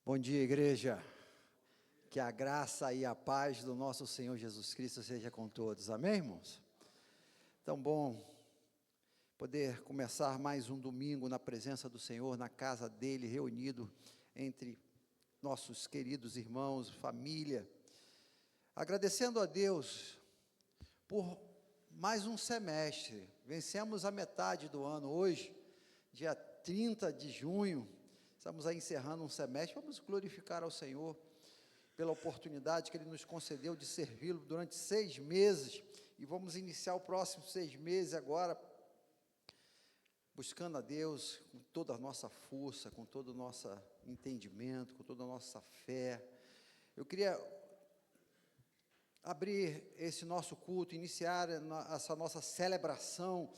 Bom dia, igreja. Que a graça e a paz do nosso Senhor Jesus Cristo seja com todos. Amém, irmãos? Tão bom poder começar mais um domingo na presença do Senhor, na casa dele, reunido entre nossos queridos irmãos, família. Agradecendo a Deus por mais um semestre. Vencemos a metade do ano hoje, dia 30 de junho. Estamos aí encerrando um semestre. Vamos glorificar ao Senhor pela oportunidade que Ele nos concedeu de servi-lo durante 6 meses, e vamos iniciar o próximo 6 meses agora, buscando a Deus com toda a nossa força, com todo o nosso entendimento, com toda a nossa fé. Eu queria abrir esse nosso culto, iniciar essa nossa celebração,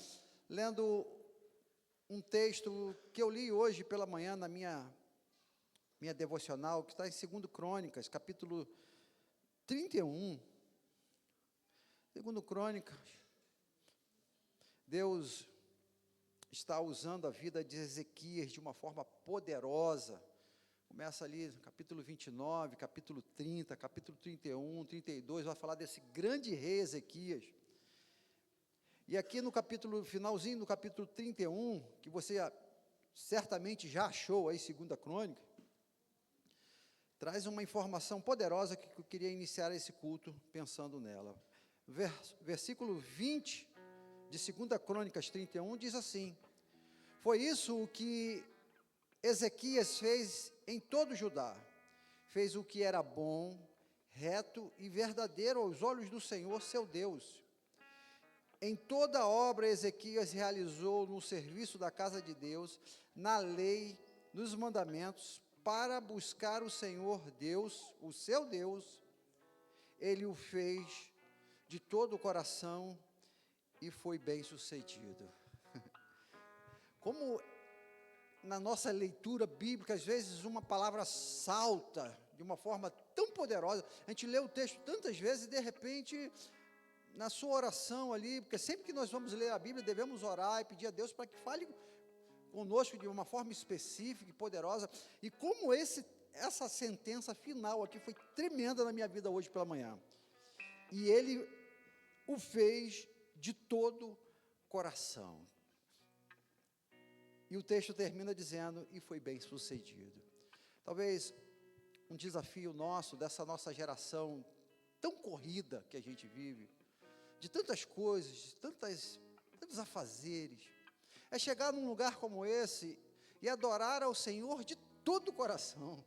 lendo um texto que eu li hoje pela manhã na minha devocional, que está em 2 Crônicas, capítulo 31. 2 Crônicas, Deus está usando a vida de Ezequias de uma forma poderosa. Começa ali no capítulo 29, capítulo 30, capítulo 31, 32, vai falar desse grande rei Ezequias. E aqui no capítulo, finalzinho do capítulo 31, que você certamente já achou aí, 2 Crônica, traz uma informação poderosa que eu queria iniciar esse culto pensando nela. Versículo 20 de 2 Crônicas 31 diz assim: foi isso o que Ezequias fez em todo Judá, fez o que era bom, reto e verdadeiro aos olhos do Senhor seu Deus. Em toda a obra Ezequias realizou no serviço da casa de Deus, na lei, nos mandamentos, para buscar o Senhor Deus, o seu Deus. Ele o fez de todo o coração e foi bem sucedido. Como na nossa leitura bíblica, às vezes uma palavra salta de uma forma tão poderosa, a gente lê o texto tantas vezes e de repente, na sua oração ali, porque sempre que nós vamos ler a Bíblia, devemos orar e pedir a Deus para que fale conosco de uma forma específica e poderosa. E como essa sentença final aqui foi tremenda na minha vida hoje pela manhã. E ele o fez de todo coração. E o texto termina dizendo, e foi bem sucedido. Talvez um desafio nosso, dessa nossa geração tão corrida que a gente vive, de tantas coisas, de tantos afazeres, é chegar num lugar como esse e adorar ao Senhor de todo o coração,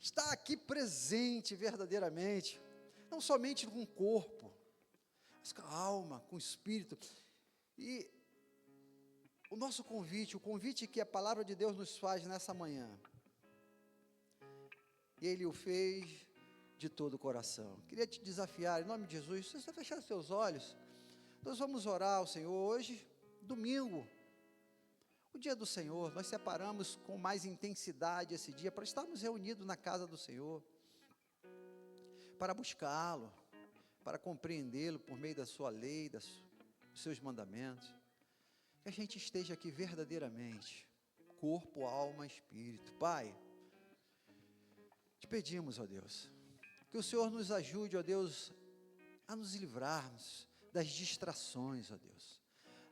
estar aqui presente verdadeiramente, não somente com o corpo, mas com a alma, com o espírito. E o nosso convite, o convite que a palavra de Deus nos faz nessa manhã, Ele o fez de todo o coração. Queria te desafiar, em nome de Jesus, se você fechar seus olhos, nós vamos orar ao Senhor hoje, domingo, o dia do Senhor. Nós separamos com mais intensidade esse dia, para estarmos reunidos na casa do Senhor, para buscá-lo, para compreendê-lo por meio da sua lei, dos seus mandamentos, que a gente esteja aqui verdadeiramente, corpo, alma, espírito. Pai, te pedimos, ó Deus, que o Senhor nos ajude, ó Deus, a nos livrarmos das distrações, ó Deus,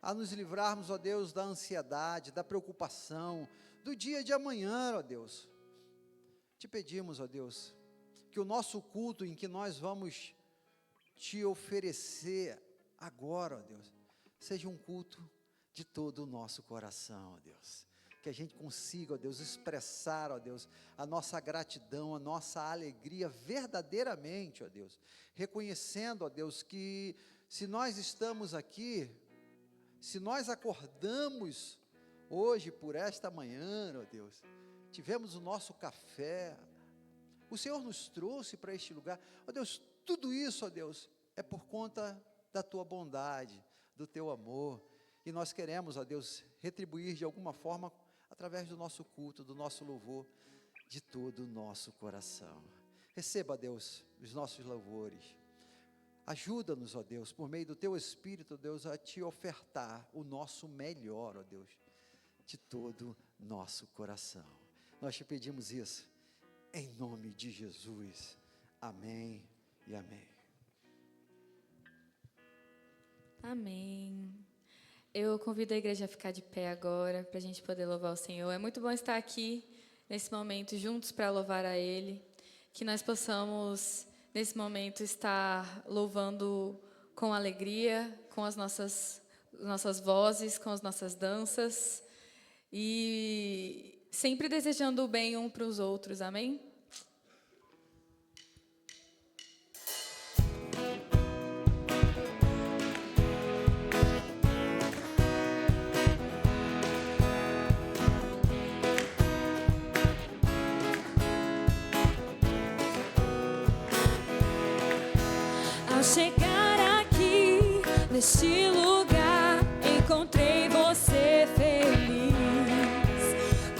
a nos livrarmos, ó Deus, da ansiedade, da preocupação, do dia de amanhã, ó Deus. Te pedimos, ó Deus, que o nosso culto em que nós vamos te oferecer agora, ó Deus, seja um culto de todo o nosso coração, ó Deus. Que a gente consiga, ó Deus, expressar, ó Deus, a nossa gratidão, a nossa alegria verdadeiramente, ó Deus, reconhecendo, ó Deus, que se nós estamos aqui, se nós acordamos hoje por esta manhã, ó Deus, tivemos o nosso café, o Senhor nos trouxe para este lugar, ó Deus, tudo isso, ó Deus, é por conta da tua bondade, do teu amor, e nós queremos, ó Deus, retribuir de alguma forma, através do nosso culto, do nosso louvor, de todo o nosso coração. Receba, Deus, os nossos louvores. Ajuda-nos, ó Deus, por meio do teu Espírito, Deus, a te ofertar o nosso melhor, ó Deus, de todo o nosso coração. Nós te pedimos isso, em nome de Jesus. Amém e amém. Amém. Eu convido a igreja a ficar de pé agora, para a gente poder louvar o Senhor. É muito bom estar aqui, nesse momento, juntos para louvar a Ele. Que nós possamos, nesse momento, estar louvando com alegria, com as nossas vozes, com as nossas danças. E sempre desejando o bem um para os outros. Amém? Ao chegar aqui, neste lugar, encontrei você feliz.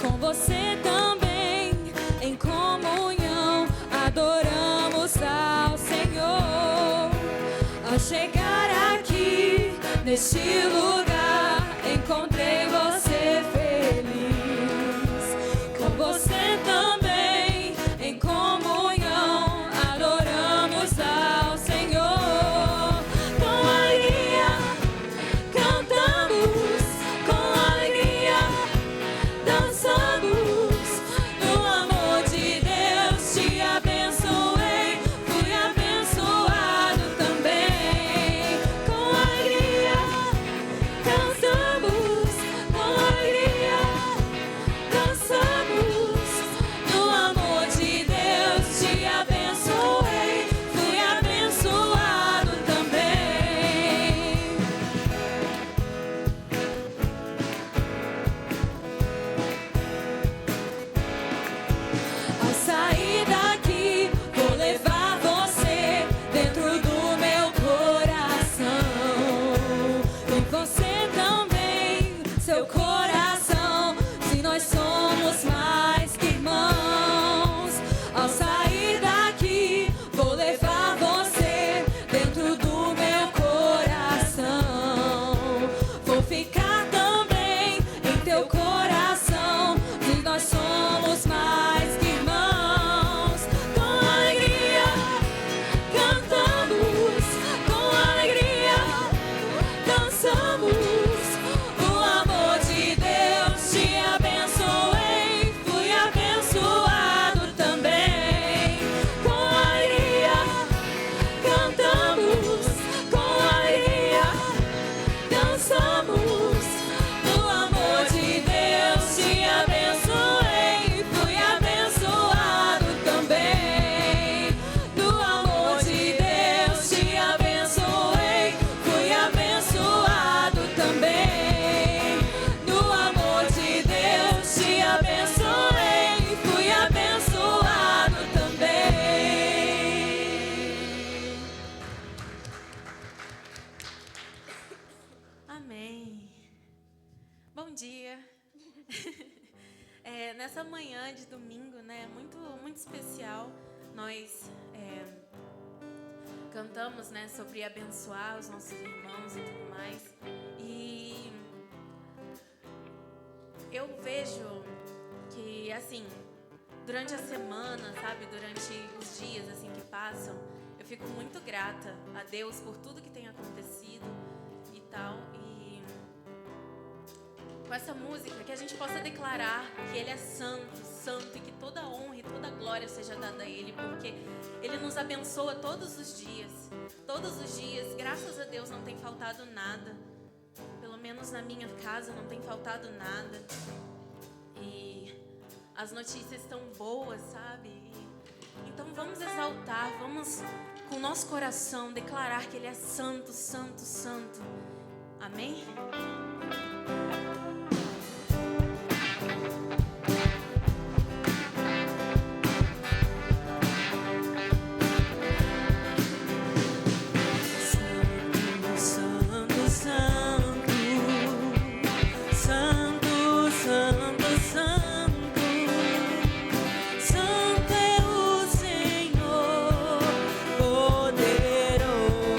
Com você também, em comunhão, adoramos ao Senhor. Ao chegar aqui, neste lugar, encontrei você feliz. Com você também, em comunhão, adoramos ao Senhor. Com alegria, cantamos, com alegria, dançamos. No amor de Deus te abençoei, fui abençoado também. Com alegria, cantamos, com alegria, dançamos. No amor de Deus te abençoei, fui abençoado também. Ao sair daqui, vou levar você dentro do meu coração. E você também, seu coração, se nós somos mais que irmãos. Ao sair daqui, vou levar você dentro do meu coração. Vou ficar também em teu coração, e nós somos mais que irmãos. Com alegria, cantamos, com alegria, dançamos. O amor de Deus te abençoei, fui abençoado também. Com alegria, cantamos, com alegria, dançamos. No amor de Deus te abençoei, fui abençoado também. No amor de Deus te abençoei, fui abençoado também. No amor de Deus te abençoei, fui abençoado também. Amém. Bom dia. Nessa manhã de domingo, né, muito especial, nós cantamos, né, sobre abençoar os nossos irmãos e tudo mais. E eu vejo que, assim, durante a semana, sabe, durante os dias, assim, que passam, eu fico muito grata a Deus por tudo que tem acontecido e tal. E com essa música, que a gente possa declarar que Ele é santo, santo, e que toda honra e toda glória seja dada a Ele, porque Ele nos abençoa todos os dias. Todos os dias, graças a Deus, não tem faltado nada. Pelo menos na minha casa não tem faltado nada. E as notícias estão boas, sabe? Então vamos exaltar, vamos com o nosso coração declarar que Ele é santo, santo, santo. Amém? Poderoso,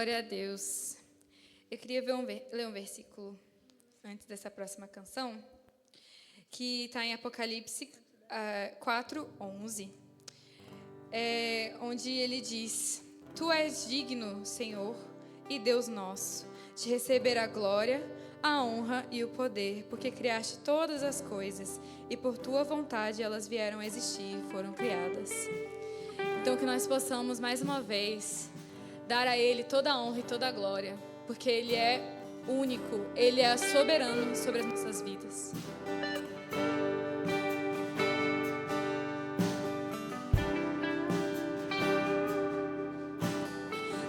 Glória a Deus. Eu queria ler um versículo antes dessa próxima canção, que está em Apocalipse 4:11, onde ele diz: Tu és digno, Senhor e Deus nosso, de receber a glória, a honra e o poder, porque criaste todas as coisas, e por tua vontade elas vieram a existir e foram criadas. Então, que nós possamos, mais uma vez, dar a Ele toda a honra e toda a glória, porque Ele é único, Ele é soberano sobre as nossas vidas.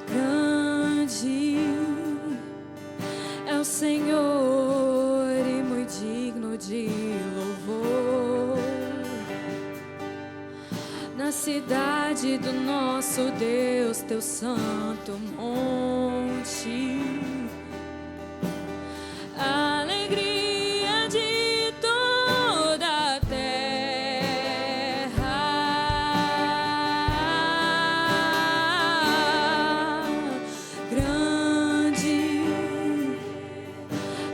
Grande é o Senhor e muito digno de louvor. Na cidade do nosso Deus, teu santo monte, a alegria de toda a terra. Grande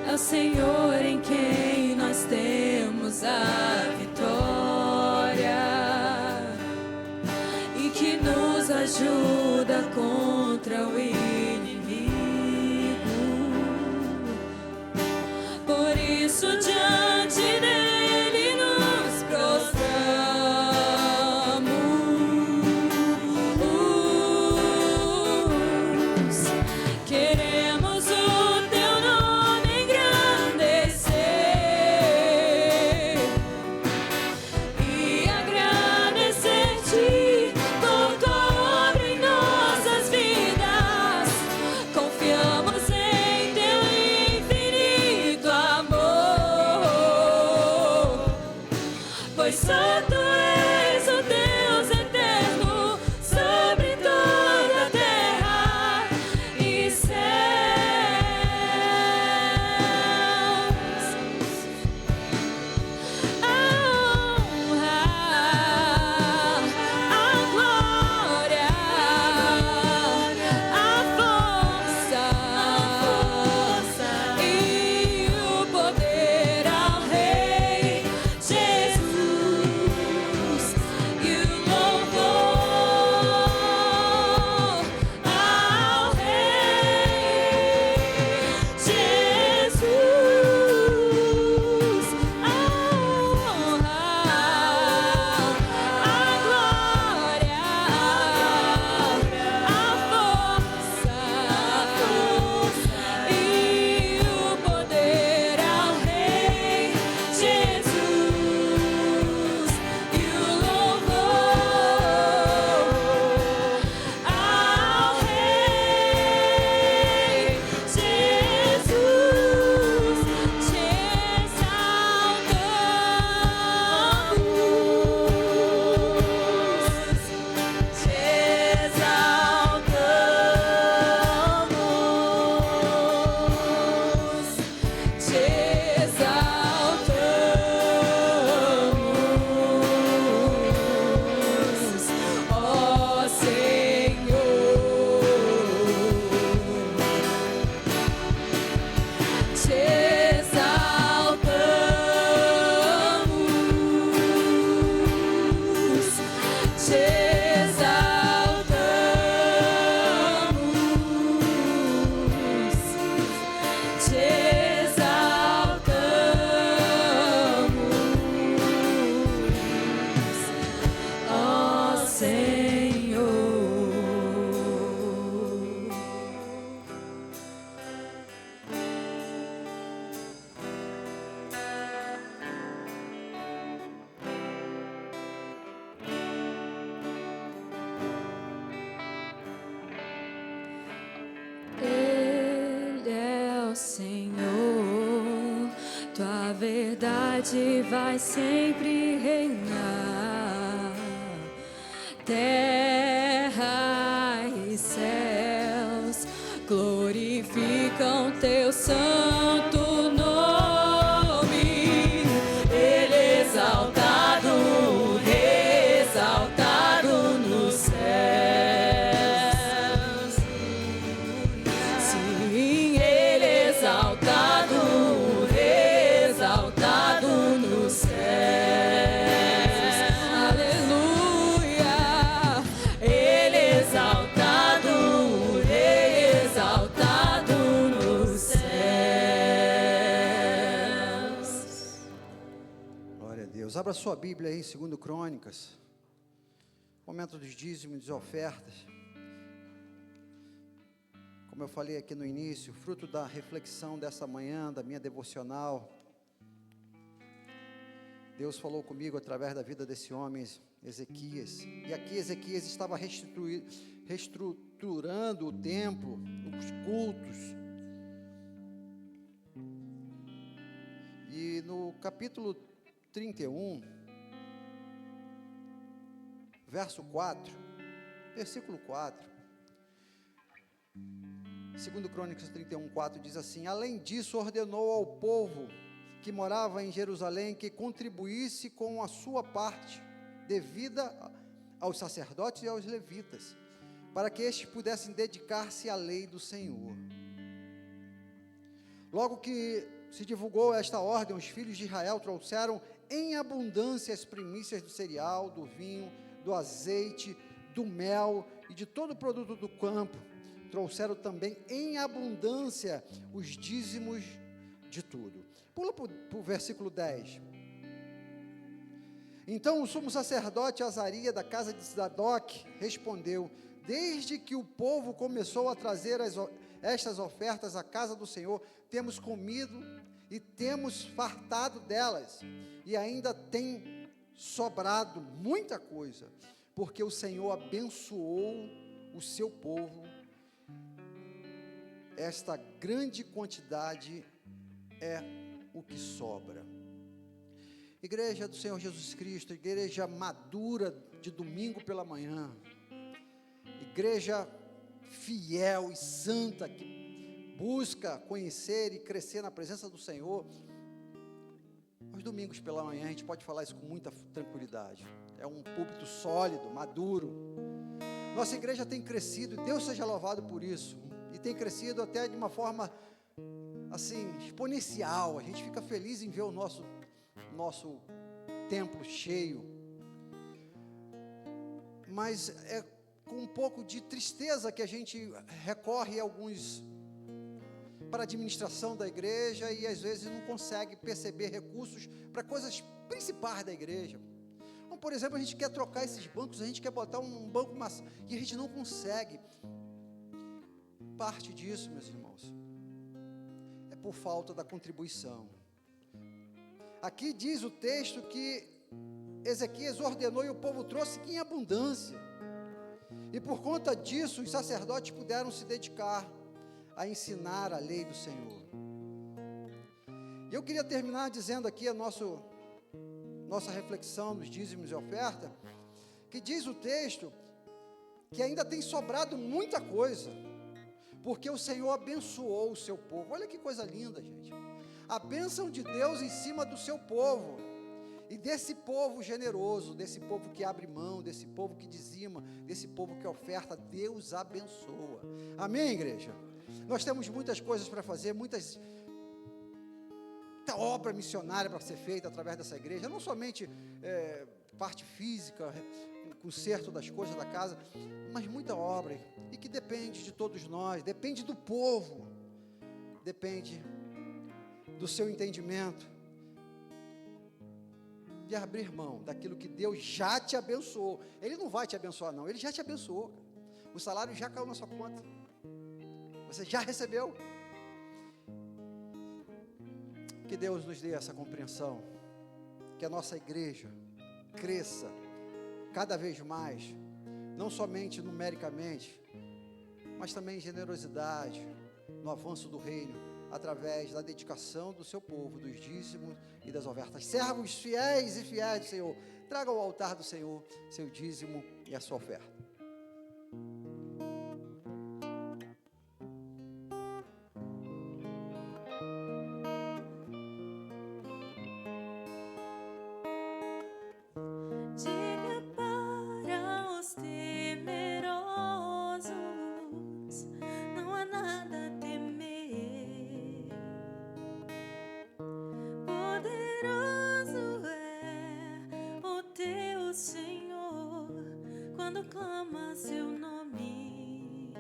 é o Senhor em quem nós temos a vitória, que nos ajuda contra o inimigo. Por isso diante dele nos prostramos. Queremos o teu nome engrandecer e agradecer-te por tua obra em nossas vidas. Confiamos em teu infinito amor, pois só tu és o Deus eterno sobre toda a terra e céus. A honra, a glória, a força e o poder ao Rei Jesus, e o louvor ao Rei Jesus. A honra, a glória, a força e o poder ao Rei Jesus, e o louvor ao Rei Jesus. Te exaltamos, ó Senhor. Te exaltamos, te exaltamos, te exaltamos, ó Senhor. Ele é o Senhor, tua verdade vai sempre reinar. Terra e céus glorificam teu santo nome. Ele é exaltado, exaltado nos céus. Queridos, abra sua Bíblia aí em 2 Crônicas, momento dos dízimos e ofertas. Como eu falei aqui no início, fruto da reflexão dessa manhã, da minha devocional, Deus falou comigo através da vida desse homem, Ezequias. E aqui Ezequias estava reestruturando o templo, os cultos. E no capítulo 31, verso 4, versículo 4, 2 Crônicas 31, 4 diz assim: além disso, ordenou ao povo que morava em Jerusalém que contribuísse com a sua parte devida aos sacerdotes e aos levitas, para que estes pudessem dedicar-se à lei do Senhor. Logo que se divulgou esta ordem, os filhos de Israel trouxeram em abundância as primícias do cereal, do vinho, do azeite, do mel e de todo o produto do campo. Trouxeram também em abundância os dízimos de tudo. Pula para o versículo 10. Então o sumo sacerdote Azaria, da casa de Zadok, respondeu: desde que o povo começou a trazer estas ofertas à casa do Senhor, temos comido e temos fartado delas, e ainda tem sobrado muita coisa, porque o Senhor abençoou o seu povo. Esta grande quantidade é o que sobra. Igreja do Senhor Jesus Cristo, igreja madura de domingo pela manhã, igreja fiel e santa, que busca conhecer e crescer na presença do Senhor. Aos domingos pela manhã a gente pode falar isso com muita tranquilidade. É um púlpito sólido, maduro. Nossa igreja tem crescido, e Deus seja louvado por isso, e tem crescido até de uma forma assim, exponencial. A gente fica feliz em ver o nosso templo cheio, mas é com um pouco de tristeza que a gente recorre a alguns para a administração da igreja e às vezes não consegue perceber recursos para coisas principais da igreja. Como, por exemplo, a gente quer trocar esses bancos, a gente quer botar um banco e a gente não consegue. Parte disso, meus irmãos, é por falta da contribuição. Aqui diz o texto que Ezequias ordenou e o povo trouxe em abundância. E por conta disso, os sacerdotes puderam se dedicar a ensinar a lei do Senhor. E eu queria terminar dizendo aqui a nossa reflexão dos dízimos e oferta, que diz o texto que ainda tem sobrado muita coisa, porque o Senhor abençoou o seu povo. Olha que coisa linda, gente. A bênção de Deus em cima do seu povo, e desse povo generoso, desse povo que abre mão, desse povo que dizima, desse povo que oferta, Deus abençoa. Amém, igreja? Nós temos muitas coisas para fazer, muita obra missionária para ser feita através dessa igreja, não somente parte física, conserto das coisas da casa, mas muita obra, e que depende de todos nós, depende do povo, depende do seu entendimento, de abrir mão daquilo que Deus já te abençoou. Ele não vai te abençoar não, Ele já te abençoou. O salário já caiu na sua conta, você já recebeu. Que Deus nos dê essa compreensão, que a nossa igreja cresça cada vez mais, não somente numericamente, mas também em generosidade, no avanço do reino, através da dedicação do seu povo, dos dízimos e das ofertas. Servos fiéis e fiéis do Senhor, traga ao altar do Senhor seu dízimo e a sua oferta. Diga para os temerosos, não há nada a temer. Poderoso é o teu Senhor, quando clama seu nome,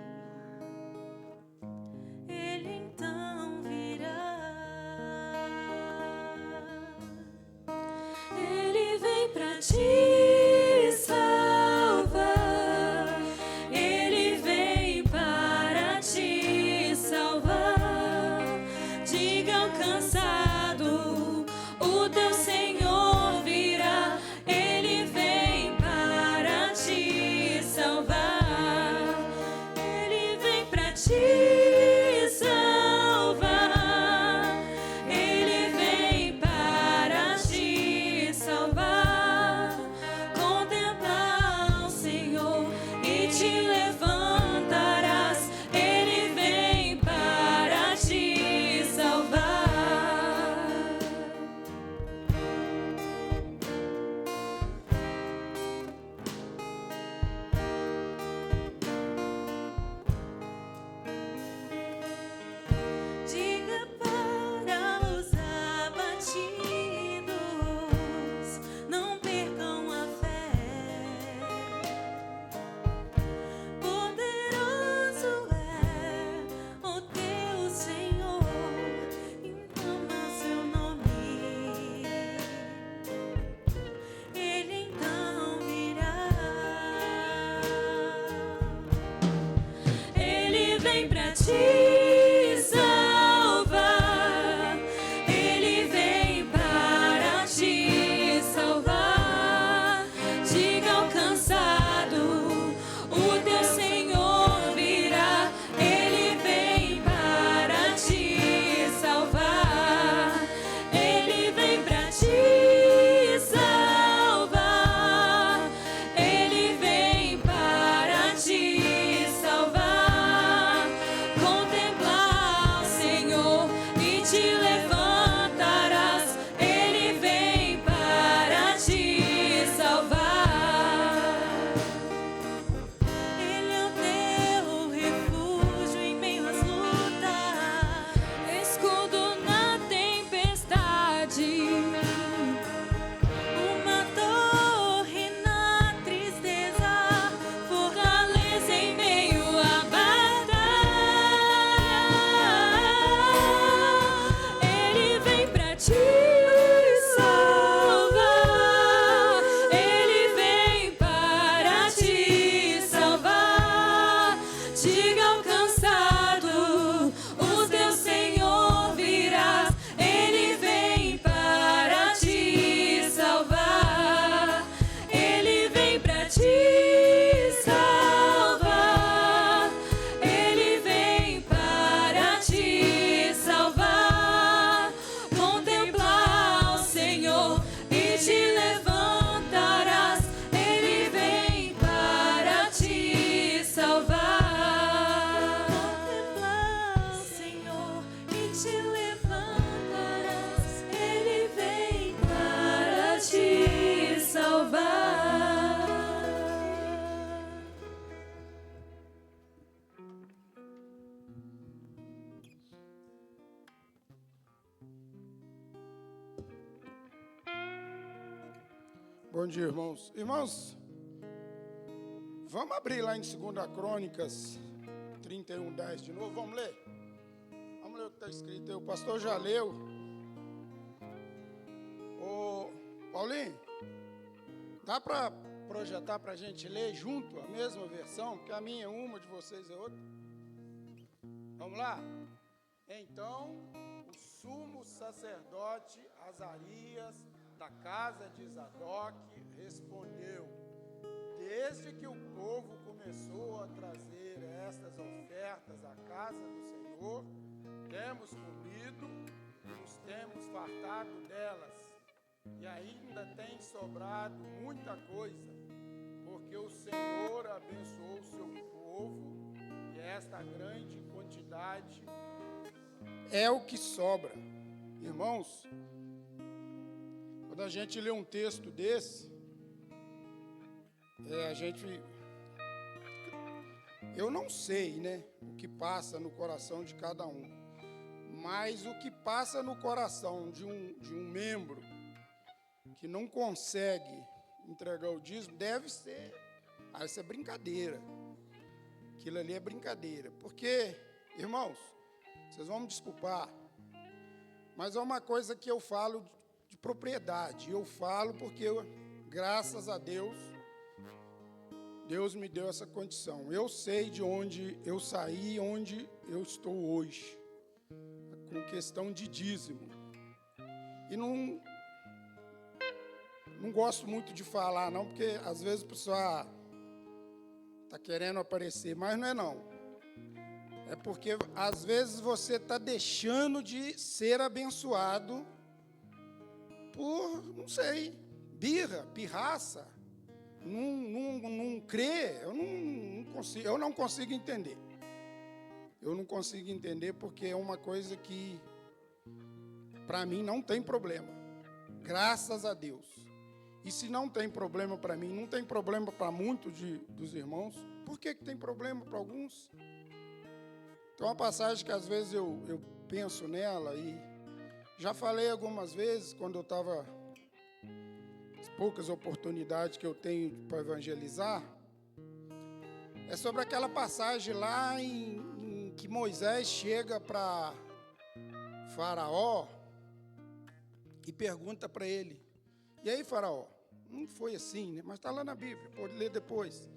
Ele então virá. Ele te salvar. Ele vem para te salvar. Diga ao cansado, o teu Senhor virá. Ele vem para te salvar. Ele vem para te salvar. Ele vem para te salvar. Contemplar o Senhor e te levantarás. Ele vem para te salvar. Diga para os abatidos, não percam a fé. Poderoso é o teu Senhor, então o seu nome. Ele então virá. Ele vem para te salvar. Ele vem para te salvar. Diga ao cansado, o teu Senhor virá. Ele vem para te salvar. Ele vem para te salvar. Ele vem para te salvar. Contemplar o Senhor e te levantarás. Ele vem para te salvar. Ele é o teu refúgio em meio às lutas, escudo na tempestade, uma torre na tristeza, fortaleza em meio à batalha. Ele vem para te salvar. Ele vem para te salvar. Diga ao cansado, o teu Senhor virá. Ele vem para te salvar. Ele vem para te salvar. Ele vem para te salvar. Contemplar o Senhor e te levantarás. Ele vem para te salvar. Contemplar o Senhor e te levantarás. Ele vem para te salvar. Bom dia, irmãos. Irmãos, vamos abrir lá em 2 Crônicas 31:10 de novo. Vamos ler? Vamos ler o que está escrito aí. O pastor já leu. Ô, Paulinho, dá para projetar para a gente ler junto a mesma versão? Porque a minha é uma, de vocês é outra. Vamos lá? Então, o sumo sacerdote Azarias, da casa de Zadoque, respondeu: desde que o povo começou a trazer estas ofertas à casa do Senhor, temos comido, nos temos fartado delas, e ainda tem sobrado muita coisa, porque o Senhor abençoou o seu povo, e esta grande quantidade é o que sobra. Irmãos, quando a gente lê um texto desse, eu não sei, né, o que passa no coração de cada um, mas o que passa no coração de um membro que não consegue entregar o dízimo deve ser, isso é brincadeira. Aquilo ali é brincadeira, porque, irmãos, vocês vão me desculpar, mas é uma coisa que eu falo de propriedade. Eu falo porque graças a Deus, Deus me deu essa condição. Eu sei de onde eu saí, onde eu estou hoje, com questão de dízimo. E não gosto muito de falar, não, porque às vezes o pessoal está querendo aparecer, mas não é não. É porque às vezes você está deixando de ser abençoado por, não sei, pirraça, não crê. Eu não consigo entender. Eu não consigo entender porque é uma coisa que, para mim, não tem problema. Graças a Deus. E se não tem problema para mim, não tem problema para muitos dos irmãos, por que tem problema para alguns? Tem uma passagem que às vezes eu penso nela e já falei algumas vezes, quando eu estava, as poucas oportunidades que eu tenho para evangelizar, é sobre aquela passagem lá em que Moisés chega para Faraó e pergunta para ele: e aí, Faraó? Não foi assim, né? Mas está lá na Bíblia, pode ler depois.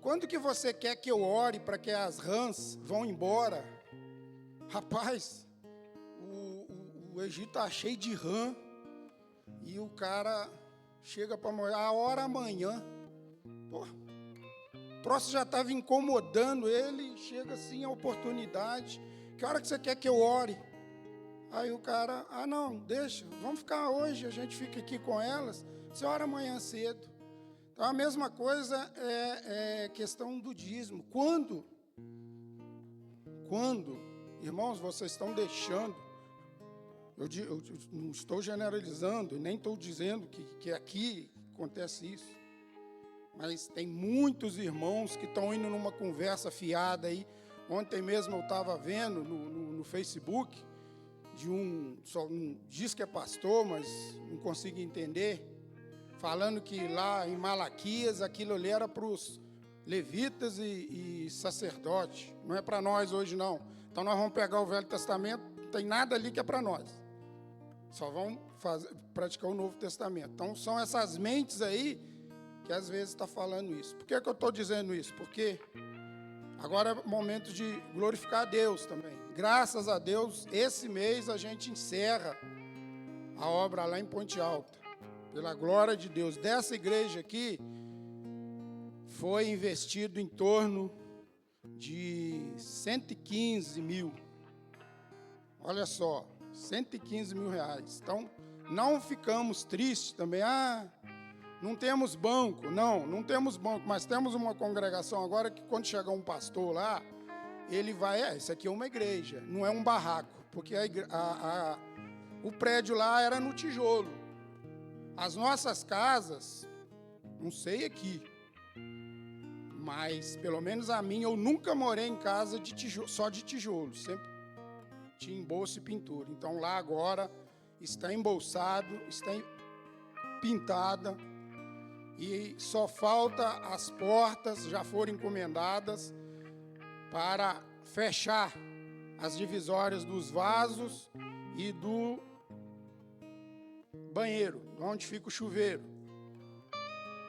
Quando que você quer que eu ore para que as rãs vão embora? Rapaz, o Egito está cheio de rã e o cara chega para morrer a hora amanhã. Pô, o troço já estava incomodando ele, chega assim a oportunidade. Que hora que você quer que eu ore? Aí o cara, não, deixa, vamos ficar hoje, a gente fica aqui com elas, você ora amanhã cedo. Então, a mesma coisa é questão do dízimo. Quando, irmãos, vocês estão deixando, eu não estou generalizando, nem estou dizendo que aqui acontece isso, mas tem muitos irmãos que estão indo numa conversa fiada aí. Ontem mesmo eu estava vendo no Facebook, diz que é pastor, mas não consigo entender, falando que lá em Malaquias aquilo ali era para os levitas e sacerdotes, não é para nós hoje não. Então nós vamos pegar o Velho Testamento, não tem nada ali que é para nós, só vamos praticar o Novo Testamento. Então são essas mentes aí que às vezes está falando isso. Por que eu estou dizendo isso? Porque agora é momento de glorificar a Deus também. Graças a Deus, esse mês a gente encerra a obra lá em Ponte Alta. Pela glória de Deus, dessa igreja aqui, foi investido em torno de 115 mil. Olha só, 115 mil reais. Então, não ficamos tristes também. Não temos banco. Não temos banco, mas temos uma congregação agora que quando chegar um pastor lá, ele vai, isso aqui é uma igreja, não é um barraco, porque o prédio lá era no tijolo. As nossas casas, não sei aqui, mas pelo menos a minha, eu nunca morei em casa de tijolo, só de tijolo, sempre tinha embolso e pintura. Então lá agora está embolsado, está pintada e só falta as portas, já foram encomendadas para fechar as divisórias dos vasos e do banheiro, onde fica o chuveiro.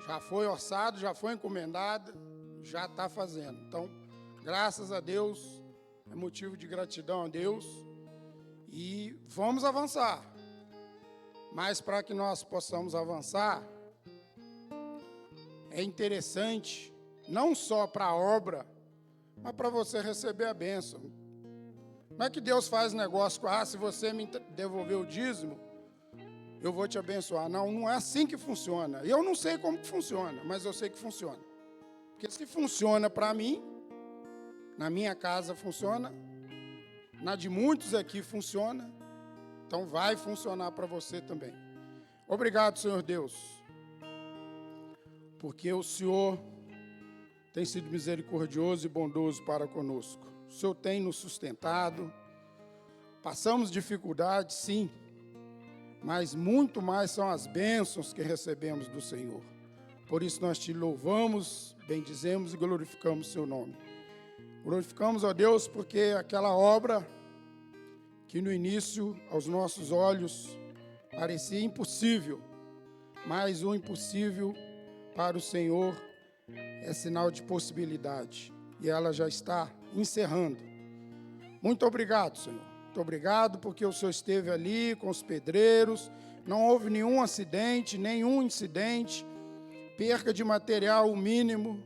Já foi orçado, já foi encomendado, já está fazendo. Então, graças a Deus, é motivo de gratidão a Deus e vamos avançar. Mas para que nós possamos avançar, é interessante, não só para a obra, mas para você receber a bênção. Não é que Deus faz negócio com, se você me devolver o dízimo, eu vou te abençoar. Não é assim que funciona. Eu não sei como que funciona, mas eu sei que funciona. Porque se funciona para mim, na minha casa funciona, na de muitos aqui funciona, então vai funcionar para você também. Obrigado, Senhor Deus, porque o Senhor tem sido misericordioso e bondoso para conosco. O Senhor tem nos sustentado. Passamos dificuldades, sim, mas muito mais são as bênçãos que recebemos do Senhor. Por isso nós te louvamos, bendizemos e glorificamos o seu nome. Glorificamos a Deus porque aquela obra que no início aos nossos olhos parecia impossível, mas o impossível para o Senhor é sinal de possibilidade. E ela já está encerrando. Muito obrigado, Senhor. Muito obrigado porque o Senhor esteve ali com os pedreiros, não houve nenhum acidente, nenhum incidente, perca de material o mínimo,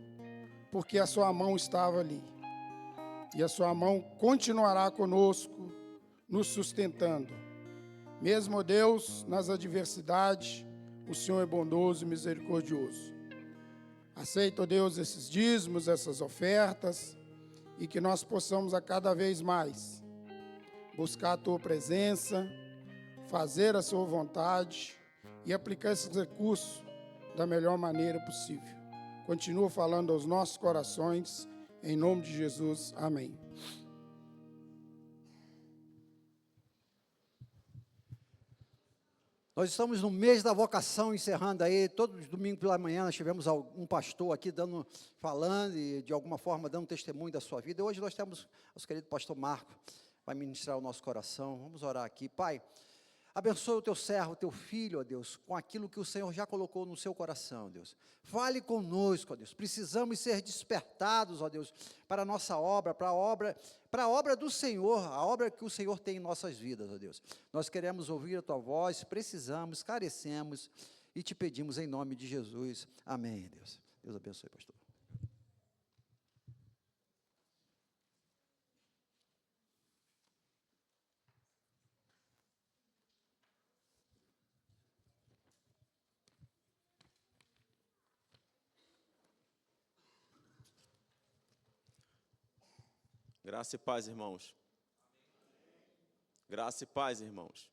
porque a sua mão estava ali. E a sua mão continuará conosco, nos sustentando. Mesmo, Deus, nas adversidades, o Senhor é bondoso e misericordioso. Aceita, Deus, esses dízimos, essas ofertas, e que nós possamos a cada vez mais buscar a Tua presença, fazer a Sua vontade e aplicar esses recursos da melhor maneira possível. Continua falando aos nossos corações, em nome de Jesus, amém. Nós estamos no mês da vocação, encerrando aí, todos os domingos pela manhã nós tivemos um pastor aqui falando e de alguma forma dando testemunho da sua vida. Hoje nós temos o nosso querido pastor Marco, vai ministrar o nosso coração. Vamos orar aqui. Pai, abençoe o teu servo, o teu filho, ó Deus, com aquilo que o Senhor já colocou no seu coração, Deus. Fale conosco, ó Deus. Precisamos ser despertados, ó Deus, para a nossa obra, para a obra do Senhor, a obra que o Senhor tem em nossas vidas, ó Deus. Nós queremos ouvir a tua voz, precisamos, carecemos e te pedimos em nome de Jesus. Amém, Deus. Deus abençoe, pastor. Graça e paz, irmãos. Graça e paz, irmãos.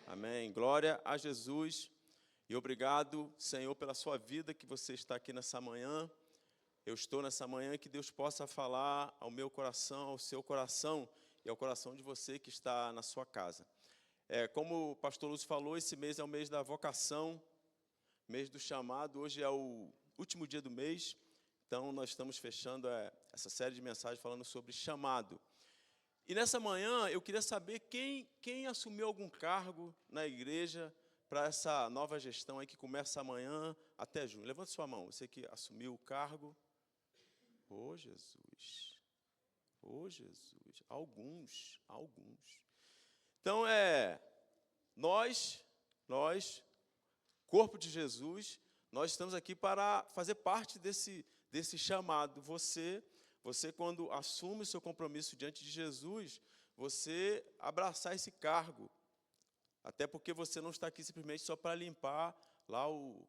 Amém. Glória a Jesus. E obrigado, Senhor, pela sua vida, que você está aqui nessa manhã. Eu estou nessa manhã e que Deus possa falar ao meu coração, ao seu coração e ao coração de você que está na sua casa. Como o pastor Lúcio falou, esse mês é o mês da vocação, mês do chamado. Hoje é o último dia do mês. Então, nós estamos fechando essa série de mensagens falando sobre chamado. E nessa manhã, eu queria saber quem assumiu algum cargo na igreja para essa nova gestão aí que começa amanhã até junho. Levante sua mão, você que assumiu o cargo. Oh, Jesus. Oh, Jesus. Alguns. Então, nós, corpo de Jesus, nós estamos aqui para fazer parte desse chamado. Você quando assume o seu compromisso diante de Jesus, você abraçar esse cargo. Até porque você não está aqui simplesmente só para limpar lá o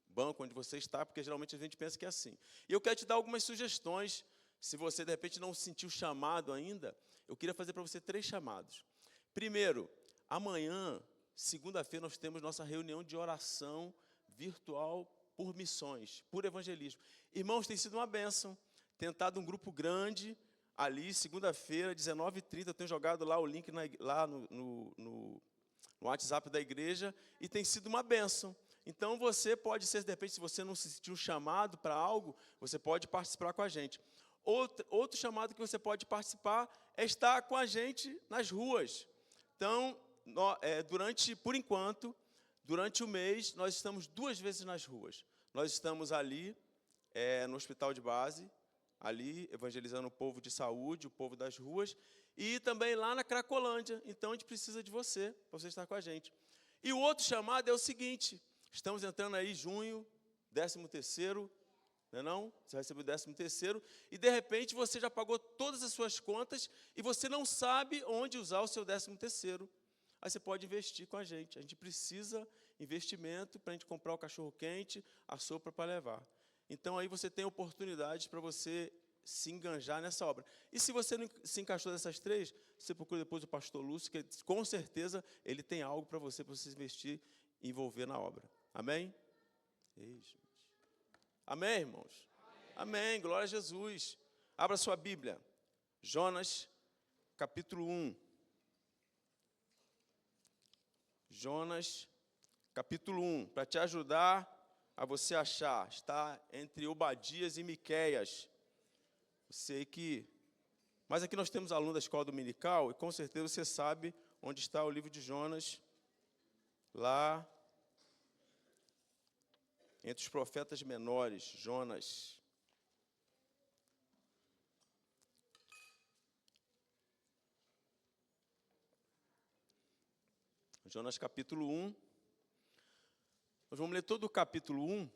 banco onde você está, porque geralmente a gente pensa que é assim. E eu quero te dar algumas sugestões. Se você, de repente, não se sentiu chamado ainda, eu queria fazer para você 3 chamados. Primeiro, amanhã, segunda-feira, nós temos nossa reunião de oração virtual por missões, por evangelismo. Irmãos, tem sido uma bênção. Tentado um grupo grande, ali, segunda-feira, 19h30, eu tenho jogado lá o link lá no WhatsApp da igreja, e tem sido uma bênção. Então, você pode ser, de repente, se você não se sentiu chamado para algo, você pode participar com a gente. Outro chamado que você pode participar é estar com a gente nas ruas. Então, por enquanto, durante o mês, nós estamos 2 vezes nas ruas. Nós estamos ali, no hospital de base, ali, evangelizando o povo de saúde, o povo das ruas, e também lá na Cracolândia. Então, a gente precisa de você, para você estar com a gente. E o outro chamado é o seguinte, estamos entrando aí em junho, 13º, não é não? Você recebeu o 13º, e de repente você já pagou todas as suas contas, e você não sabe onde usar o seu 13º. Aí você pode investir com a gente precisa investimento para a gente comprar o cachorro-quente, a sopa para levar. Então, aí você tem oportunidades para você se enganjar nessa obra. E se você não se encaixou nessas 3, você procura depois o pastor Lúcio, que com certeza ele tem algo para você investir e envolver na obra. Amém? Amém, irmãos? Amém. Glória a Jesus. Abra sua Bíblia. Jonas, capítulo 1. Jonas, capítulo 1, para te ajudar a você achar, está entre Obadias e Miqueias. Mas aqui nós temos aluno da escola dominical, e com certeza você sabe onde está o livro de Jonas, lá entre os profetas menores, Jonas. Jonas capítulo 1. Nós vamos ler todo o capítulo 1,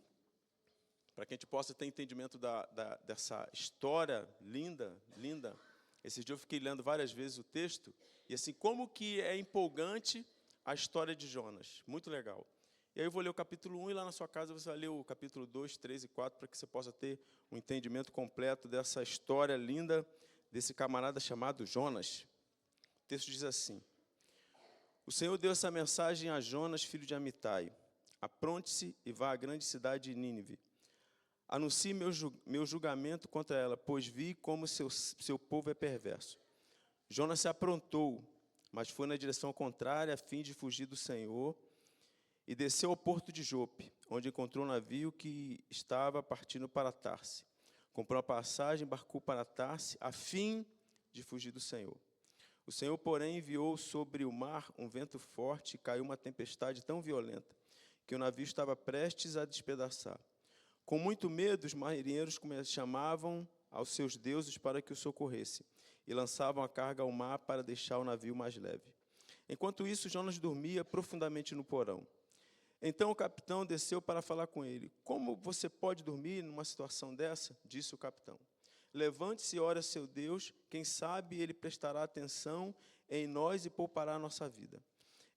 para que a gente possa ter entendimento dessa história linda. Esses dias eu fiquei lendo várias vezes o texto, e assim, como que é empolgante a história de Jonas. Muito legal. E aí eu vou ler o capítulo 1, e lá na sua casa você vai ler o capítulo 2, 3 e 4, para que você possa ter um entendimento completo dessa história linda, desse camarada chamado Jonas. O texto diz assim: o Senhor deu essa mensagem a Jonas, filho de Amitai: apronte-se e vá à grande cidade de Nínive. Anuncie meu julgamento contra ela, pois vi como seu povo é perverso. Jonas se aprontou, mas foi na direção contrária, a fim de fugir do Senhor, e desceu ao porto de Jope, onde encontrou um navio que estava partindo para Tarse. Comprou a passagem, embarcou para Tarse, a fim de fugir do Senhor. O Senhor, porém, enviou sobre o mar um vento forte e caiu uma tempestade tão violenta que o navio estava prestes a despedaçar. Com muito medo, os marinheiros chamavam aos seus deuses para que o socorresse e lançavam a carga ao mar para deixar o navio mais leve. Enquanto isso, Jonas dormia profundamente no porão. Então o capitão desceu para falar com ele. Como você pode dormir numa situação dessa? Disse o capitão. Levante-se e ore a seu Deus, quem sabe ele prestará atenção em nós e poupará a nossa vida.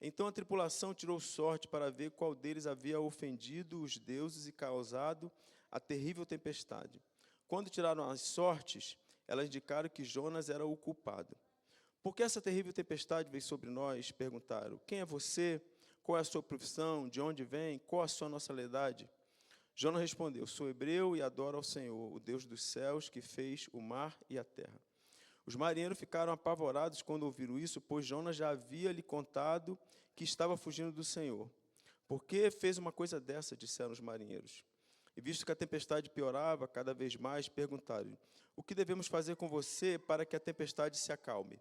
Então a tripulação tirou sorte para ver qual deles havia ofendido os deuses e causado a terrível tempestade. Quando tiraram as sortes, elas indicaram que Jonas era o culpado. Por que essa terrível tempestade veio sobre nós? Perguntaram. Quem é você? Qual é a sua profissão? De onde vem? Qual a sua nacionalidade? Jonas respondeu, sou hebreu e adoro ao Senhor, o Deus dos céus, que fez o mar e a terra. Os marinheiros ficaram apavorados quando ouviram isso, pois Jonas já havia lhe contado que estava fugindo do Senhor. Por que fez uma coisa dessa? Disseram os marinheiros. E visto que a tempestade piorava cada vez mais, perguntaram, o que devemos fazer com você para que a tempestade se acalme?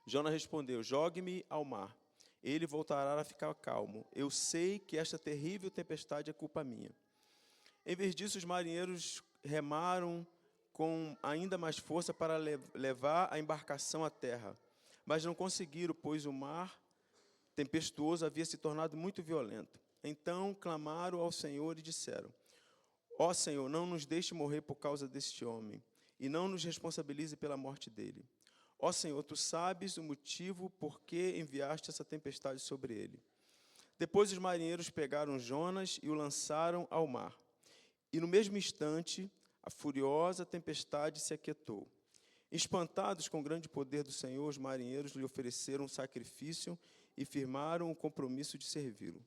Jonas respondeu, jogue-me ao mar. Ele voltará a ficar calmo. Eu sei que esta terrível tempestade é culpa minha. Em vez disso, os marinheiros remaram com ainda mais força para levar a embarcação à terra. Mas não conseguiram, pois o mar tempestuoso havia se tornado muito violento. Então clamaram ao Senhor e disseram, ó Senhor, não nos deixe morrer por causa deste homem, e não nos responsabilize pela morte dele. Ó Senhor, tu sabes o motivo por que enviaste essa tempestade sobre ele. Depois os marinheiros pegaram Jonas e o lançaram ao mar. E no mesmo instante, a furiosa tempestade se aquietou. Espantados com o grande poder do Senhor, os marinheiros lhe ofereceram um sacrifício e firmaram o compromisso de servi-lo.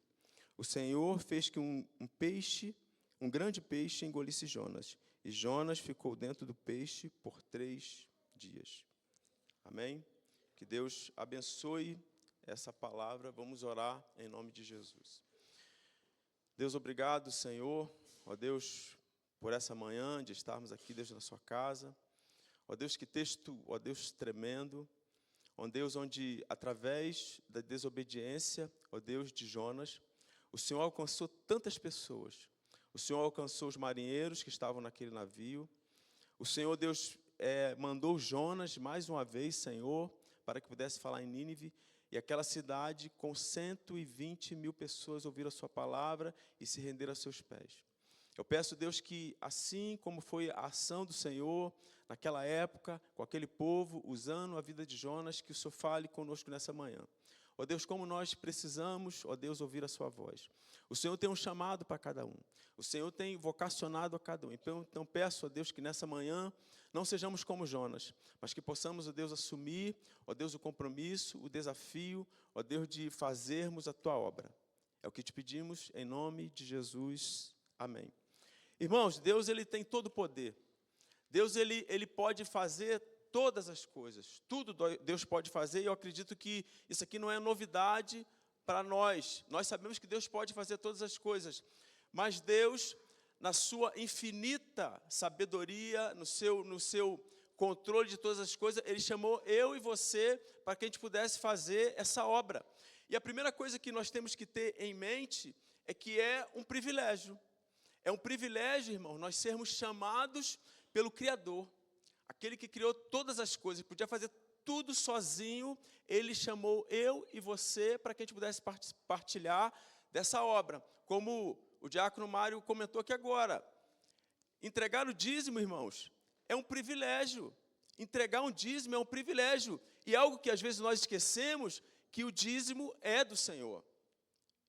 O Senhor fez que um grande peixe, engolisse Jonas. E Jonas ficou dentro do peixe por 3 dias. Amém? Que Deus abençoe essa palavra. Vamos orar em nome de Jesus. Deus, obrigado, Senhor. Ó Deus, por essa manhã de estarmos aqui, Deus, na sua casa. Ó Deus, que texto, ó Deus, tremendo. Ó Deus, onde através da desobediência, ó Deus, de Jonas, o Senhor alcançou tantas pessoas. O Senhor alcançou os marinheiros que estavam naquele navio. O Senhor, Deus, mandou Jonas mais uma vez, Senhor, para que pudesse falar em Nínive, e aquela cidade com 120 mil pessoas ouviram a sua palavra e se renderam a seus pés. Eu peço, Deus, que assim como foi a ação do Senhor naquela época, com aquele povo, usando a vida de Jonas, que o Senhor fale conosco nessa manhã. Ó Deus, como nós precisamos, ó Deus, ouvir a sua voz. O Senhor tem um chamado para cada um. O Senhor tem vocacionado a cada um. Então peço, ó Deus, que nessa manhã não sejamos como Jonas, mas que possamos, ó Deus, assumir, ó Deus, o compromisso, o desafio, ó Deus, de fazermos a tua obra. É o que te pedimos, em nome de Jesus. Amém. Irmãos, Deus, ele tem todo o poder. Deus, ele pode fazer todas as coisas. Tudo Deus pode fazer, e eu acredito que isso aqui não é novidade para nós. Nós sabemos que Deus pode fazer todas as coisas, mas Deus, na sua infinita sabedoria, no seu controle de todas as coisas, Ele chamou eu e você para que a gente pudesse fazer essa obra. E a primeira coisa que nós temos que ter em mente é que é um privilégio. É um privilégio, irmão, nós sermos chamados pelo Criador. Aquele que criou todas as coisas, podia fazer tudo sozinho, Ele chamou eu e você para que a gente pudesse partilhar dessa obra. Como o diácono Mário comentou aqui agora. Entregar o dízimo, irmãos, é um privilégio. Entregar um dízimo é um privilégio. E algo que às vezes nós esquecemos, que o dízimo é do Senhor.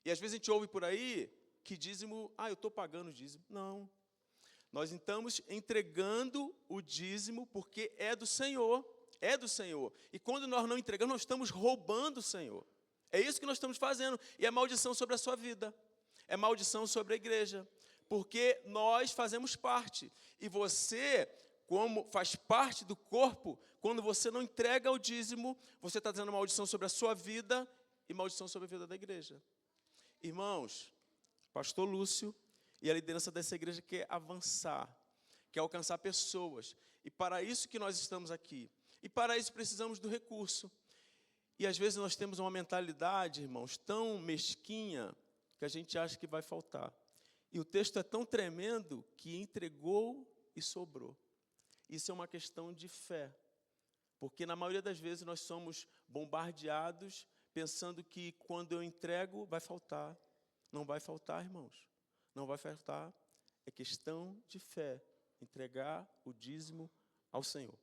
E às vezes a gente ouve por aí que dízimo, eu estou pagando o dízimo. Não. Nós estamos entregando o dízimo porque é do Senhor. É do Senhor. E quando nós não entregamos, nós estamos roubando o Senhor. É isso que nós estamos fazendo. E é maldição sobre a sua vida. É maldição sobre a igreja. Porque nós fazemos parte. E você, como faz parte do corpo, quando você não entrega o dízimo, você está trazendo maldição sobre a sua vida e maldição sobre a vida da igreja. Irmãos, pastor Lúcio e a liderança dessa igreja quer avançar, quer alcançar pessoas. E para isso que nós estamos aqui. E para isso precisamos do recurso. E às vezes nós temos uma mentalidade, irmãos, tão mesquinha, que a gente acha que vai faltar. E o texto é tão tremendo que entregou e sobrou. Isso é uma questão de fé. Porque na maioria das vezes nós somos bombardeados pensando que quando eu entrego vai faltar. Não vai faltar, irmãos. Não vai faltar. É questão de fé. Entregar o dízimo ao Senhor.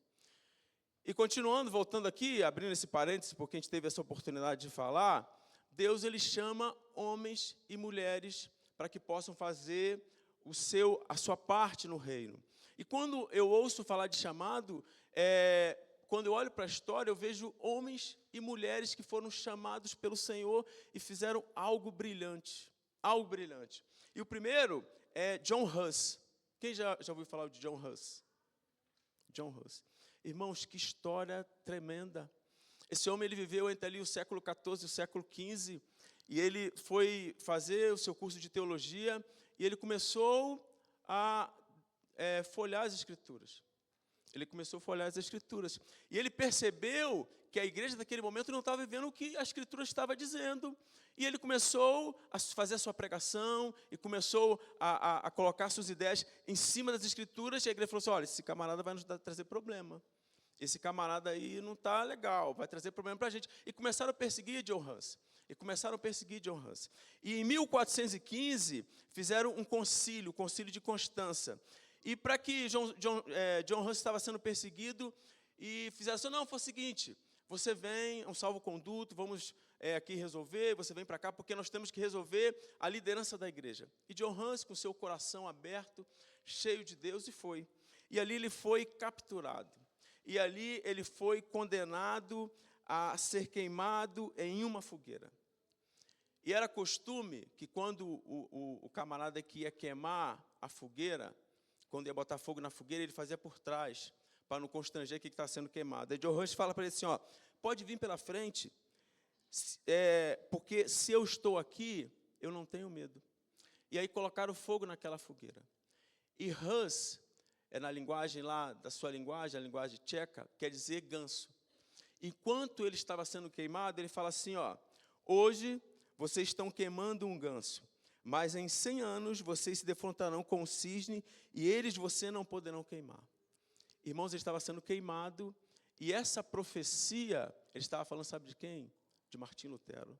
E continuando, voltando aqui, abrindo esse parênteses, porque a gente teve essa oportunidade de falar, Deus ele chama homens e mulheres para que possam fazer a sua parte no reino. E quando eu ouço falar de chamado, quando eu olho para a história, eu vejo homens e mulheres que foram chamados pelo Senhor e fizeram algo brilhante. Algo brilhante. E o primeiro é John Huss. Quem já ouviu falar de John Huss? John Huss. Irmãos, que história tremenda. Esse homem ele viveu entre ali o século XIV e o século XV, e ele foi fazer o seu curso de teologia, e ele começou a folhear as Escrituras. Ele começou a folhear as Escrituras. E ele percebeu que a igreja daquele momento não estava vivendo o que a Escritura estava dizendo. E ele começou a fazer a sua pregação, e começou a colocar suas ideias em cima das Escrituras, e a igreja falou assim, olha, esse camarada vai nos trazer problema. Esse camarada aí não está legal, vai trazer problema para a gente. E começaram a perseguir John Huss. E em 1415, fizeram um concílio, o concílio de Constança. E para que John Huss estava sendo perseguido, e fizeram assim, não, foi o seguinte, você vem, é um salvo-conduto, vamos aqui resolver, você vem para cá, porque nós temos que resolver a liderança da igreja. E John Huss, com seu coração aberto, cheio de Deus, e foi. E ali ele foi capturado. E ali ele foi condenado a ser queimado em uma fogueira. E era costume que quando o camarada que ia queimar a fogueira, quando ia botar fogo na fogueira, ele fazia por trás, para não constranger que está sendo queimado. Aí John Huss fala para ele assim, pode vir pela frente, porque se eu estou aqui, eu não tenho medo. E aí colocaram fogo naquela fogueira. E Huss, na linguagem lá, da sua linguagem, a linguagem tcheca, quer dizer ganso. Enquanto ele estava sendo queimado, ele fala assim, hoje vocês estão queimando um ganso, mas em 100 anos vocês se defrontarão com o cisne e eles você não poderão queimar. Irmãos, ele estava sendo queimado, e essa profecia, ele estava falando, sabe de quem? De Martim Lutero.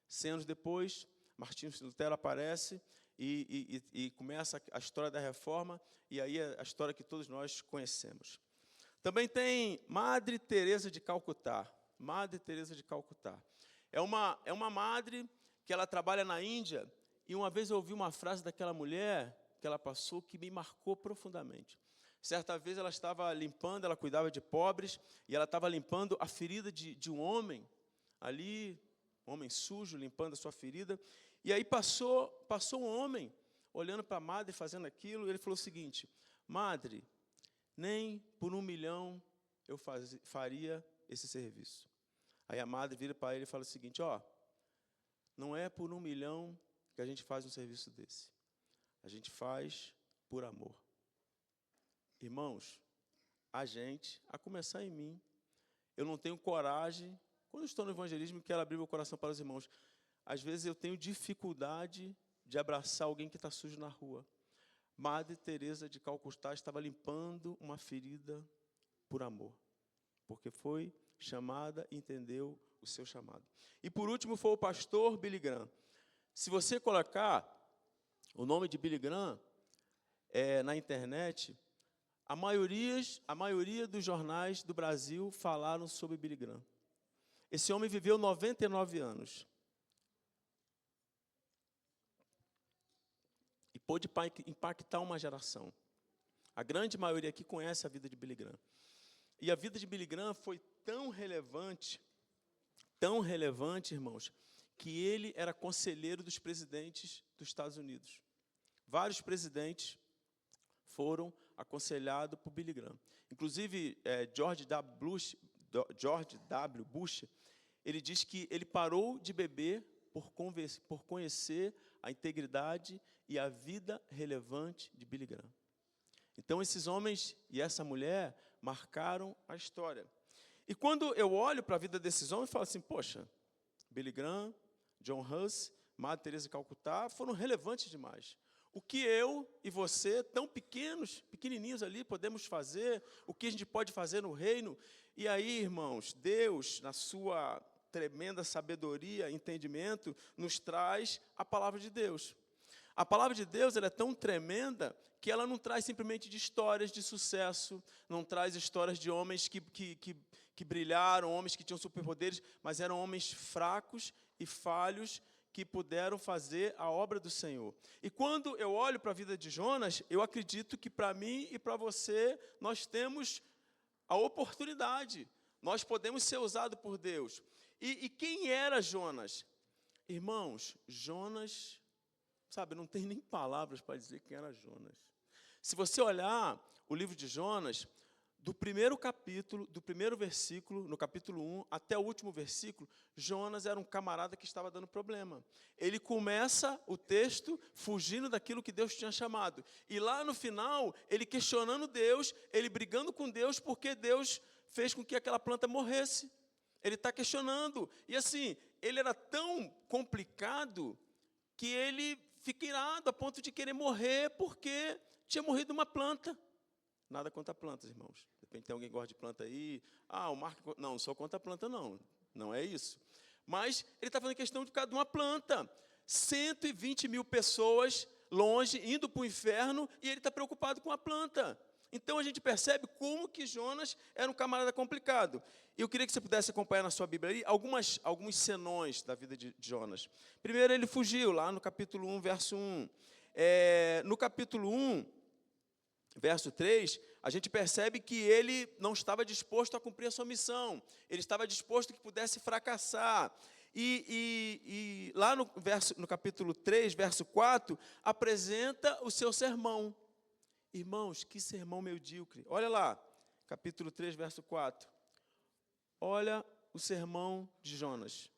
100 anos depois, Martim Lutero aparece e começa a história da reforma, e aí é a história que todos nós conhecemos. Também tem Madre Teresa de Calcutá. Madre Teresa de Calcutá. É uma madre que ela trabalha na Índia, e uma vez eu ouvi uma frase daquela mulher que ela passou que me marcou profundamente. Certa vez ela estava limpando, ela cuidava de pobres, e ela estava limpando a ferida de um homem, ali, um homem sujo, limpando a sua ferida, e aí passou um homem, olhando para a madre, fazendo aquilo, e ele falou o seguinte, madre, nem por 1 milhão eu faria esse serviço. Aí a madre vira para ele e fala o seguinte, não é por 1 milhão que a gente faz um serviço desse. A gente faz por amor. Irmãos, a começar em mim, eu não tenho coragem, quando eu estou no evangelismo, quero abrir meu coração para os irmãos. Às vezes eu tenho dificuldade de abraçar alguém que está sujo na rua. Madre Teresa de Calcutá estava limpando uma ferida por amor, porque foi chamada e entendeu o seu chamado. E por último foi o pastor Billy Graham. Se você colocar o nome de Billy Graham na internet, a maioria dos jornais do Brasil falaram sobre Billy Graham. Esse homem viveu 99 anos. E pôde impactar uma geração. A grande maioria aqui conhece a vida de Billy Graham. E a vida de Billy Graham foi tão relevante, irmãos, que ele era conselheiro dos presidentes dos Estados Unidos. Vários presidentes foram aconselhados por Billy Graham. Inclusive, George W. Bush, ele diz que ele parou de beber por conhecer a integridade e a vida relevante de Billy Graham. Então, esses homens e essa mulher marcaram a história. E quando eu olho para a vida desses homens, eu falo assim, poxa, Billy Graham, John Huss, Madre Teresa de Calcutá foram relevantes demais. O que eu e você, tão pequenininhos ali, podemos fazer, o que a gente pode fazer no reino. E aí, irmãos, Deus, na sua tremenda sabedoria, entendimento, nos traz a palavra de Deus. A palavra de Deus ela é tão tremenda que ela não traz simplesmente de histórias de sucesso, não traz histórias de homens que brilharam, homens que tinham superpoderes, mas eram homens fracos e falhos que puderam fazer a obra do Senhor. E quando eu olho para a vida de Jonas, eu acredito que para mim e para você, nós temos a oportunidade, nós podemos ser usados por Deus. E quem era Jonas? Irmãos, Jonas, sabe, não tem nem palavras para dizer quem era Jonas. Se você olhar o livro de Jonas, do primeiro capítulo, do primeiro versículo, no capítulo 1, até o último versículo, Jonas era um camarada que estava dando problema. Ele começa o texto fugindo daquilo que Deus tinha chamado. E lá no final, ele questionando Deus, ele brigando com Deus, porque Deus fez com que aquela planta morresse. Ele está questionando. E assim, ele era tão complicado que ele fica irado a ponto de querer morrer porque tinha morrido uma planta. Nada contra plantas, irmãos. De repente tem alguém que gosta de planta aí. O Marco... Não, não sou contra a planta, não. Não é isso. Mas ele está fazendo questão de ficar de uma planta. 120 mil pessoas longe, indo para o inferno, e ele está preocupado com a planta. Então, a gente percebe como que Jonas era um camarada complicado. E eu queria que você pudesse acompanhar na sua Bíblia aí alguns senões da vida de Jonas. Primeiro, ele fugiu, lá no capítulo 1, verso 1. No capítulo 1, verso 3, a gente percebe que ele não estava disposto a cumprir a sua missão. Ele estava disposto que pudesse fracassar. E lá no capítulo 3, verso 4, apresenta o seu sermão. Irmãos, que sermão medíocre. Olha lá, capítulo 3, verso 4. Olha o sermão de Jonas.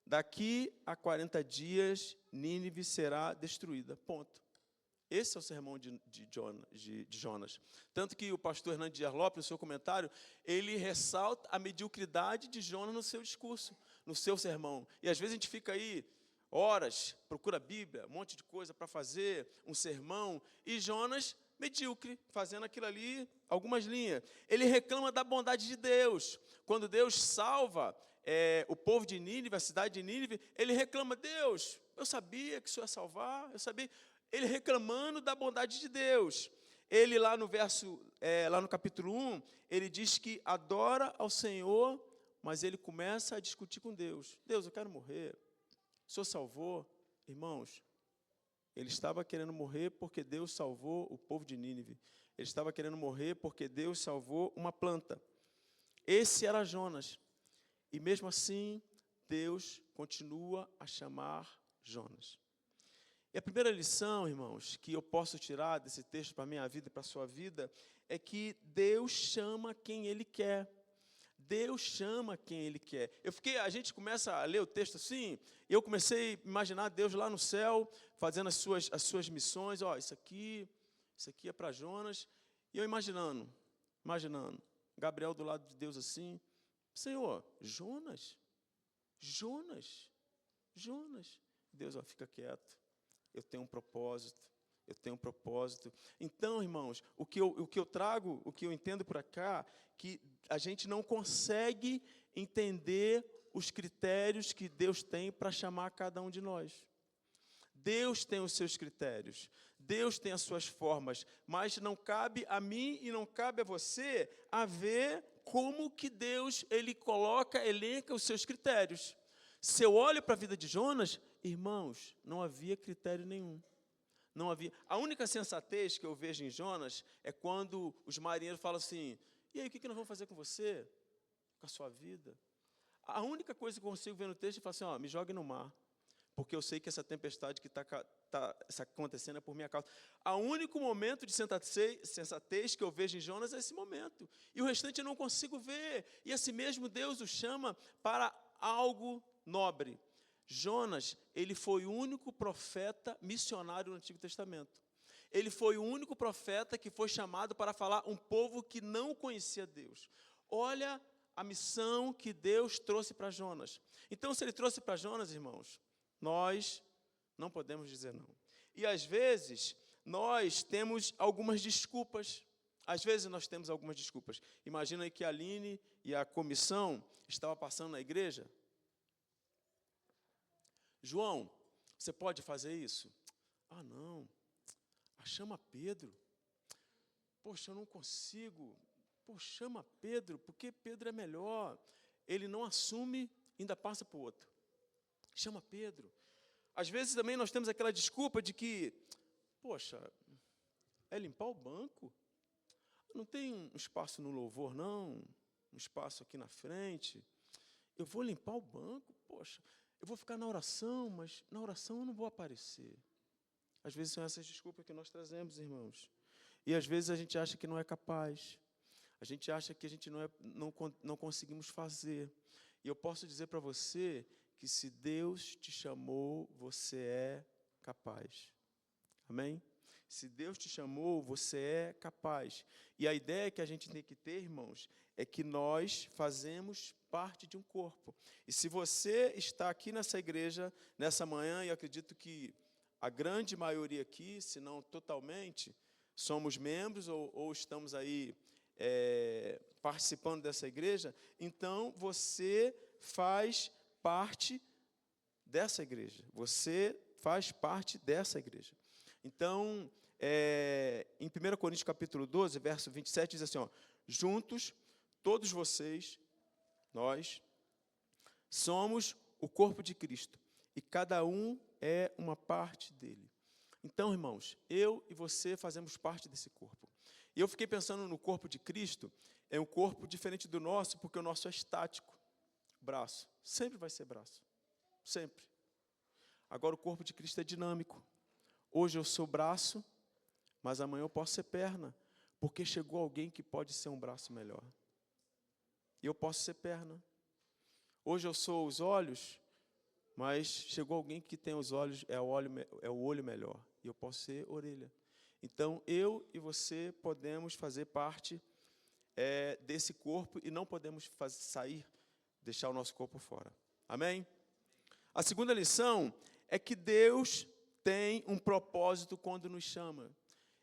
Daqui a 40 dias, Nínive será destruída. Ponto. Esse é o sermão de Jonas. Tanto que o pastor Hernando Dias Lopes, no seu comentário, ele ressalta a mediocridade de Jonas no seu discurso, no seu sermão. E às vezes a gente fica aí horas, procura a Bíblia, um monte de coisa para fazer, um sermão, e Jonas, medíocre, fazendo aquilo ali, algumas linhas. Ele reclama da bondade de Deus. Quando Deus salva o povo de Nínive, a cidade de Nínive, ele reclama, Deus, eu sabia que o Senhor ia salvar, eu sabia... Ele reclamando da bondade de Deus. Ele lá no capítulo 1, ele diz que adora ao Senhor, mas ele começa a discutir com Deus. Deus, eu quero morrer. O Senhor salvou. Irmãos, ele estava querendo morrer porque Deus salvou o povo de Nínive. Ele estava querendo morrer porque Deus salvou uma planta. Esse era Jonas. E mesmo assim, Deus continua a chamar Jonas. E a primeira lição, irmãos, que eu posso tirar desse texto para a minha vida e para a sua vida, é que Deus chama quem Ele quer. Deus chama quem Ele quer. A gente começa a ler o texto assim, e eu comecei a imaginar Deus lá no céu, fazendo as suas missões. Isso aqui é para Jonas. E eu imaginando, Gabriel do lado de Deus assim, Senhor, Jonas. Deus, fica quieto. eu tenho um propósito. Eu tenho um propósito. Então, irmãos, o que eu trago, o que eu entendo por cá, que a gente não consegue entender os critérios que Deus tem para chamar cada um de nós. Deus tem os seus critérios, Deus tem as suas formas, mas não cabe a mim e não cabe a você a ver como que Deus, ele elenca os seus critérios. Se eu olho para a vida de Jonas, irmãos, não havia critério nenhum. Não havia. A única sensatez que eu vejo em Jonas é quando os marinheiros falam assim, e aí, o que nós vamos fazer com você? Com a sua vida? A única coisa que eu consigo ver no texto é falar assim, me jogue no mar, porque eu sei que essa tempestade que está acontecendo é por minha causa. O único momento de sensatez que eu vejo em Jonas é esse momento. E o restante eu não consigo ver. E assim mesmo Deus o chama para algo nobre. Jonas, ele foi o único profeta missionário no Antigo Testamento. Ele foi o único profeta que foi chamado para falar um povo que não conhecia Deus. Olha a missão que Deus trouxe para Jonas. Então, se ele trouxe para Jonas, irmãos, nós não podemos dizer não. E, às vezes, nós temos algumas desculpas. Às vezes, nós temos algumas desculpas. Imagina aí que a Aline e a comissão estavam passando na igreja. João, você pode fazer isso? Ah, não. Chama Pedro. Poxa, eu não consigo. Poxa, chama Pedro, porque Pedro é melhor. Ele não assume, ainda passa para o outro. Chama Pedro. Às vezes também nós temos aquela desculpa de que, poxa, é limpar o banco? Não tem um espaço no louvor, não? Um espaço aqui na frente? Eu vou limpar o banco? Poxa, eu vou ficar na oração, mas na oração eu não vou aparecer. Às vezes são essas desculpas que nós trazemos, irmãos. E às vezes a gente acha que não é capaz. A gente acha que a gente não conseguimos fazer. E eu posso dizer para você que se Deus te chamou, você é capaz. Amém? Se Deus te chamou, você é capaz. E a ideia que a gente tem que ter, irmãos, é que nós fazemos parte de um corpo. E se você está aqui nessa igreja, nessa manhã, e eu acredito que a grande maioria aqui, se não totalmente, somos membros ou estamos aí participando dessa igreja, então você faz parte dessa igreja. Você faz parte dessa igreja. Então, em 1 Coríntios capítulo 12, verso 27, diz assim, juntos, todos vocês, nós, somos o corpo de Cristo, e cada um é uma parte dele. Então, irmãos, eu e você fazemos parte desse corpo. E eu fiquei pensando no corpo de Cristo, é um corpo diferente do nosso, porque o nosso é estático. Braço, sempre vai ser braço, sempre. Agora o corpo de Cristo é dinâmico. Hoje eu sou braço, mas amanhã eu posso ser perna, porque chegou alguém que pode ser um braço melhor. E eu posso ser perna. Hoje eu sou os olhos, mas chegou alguém que tem os olhos, é o olho melhor, e eu posso ser orelha. Então, eu e você podemos fazer parte desse corpo e não podemos deixar o nosso corpo fora. Amém? A segunda lição é que Deus tem um propósito quando nos chama.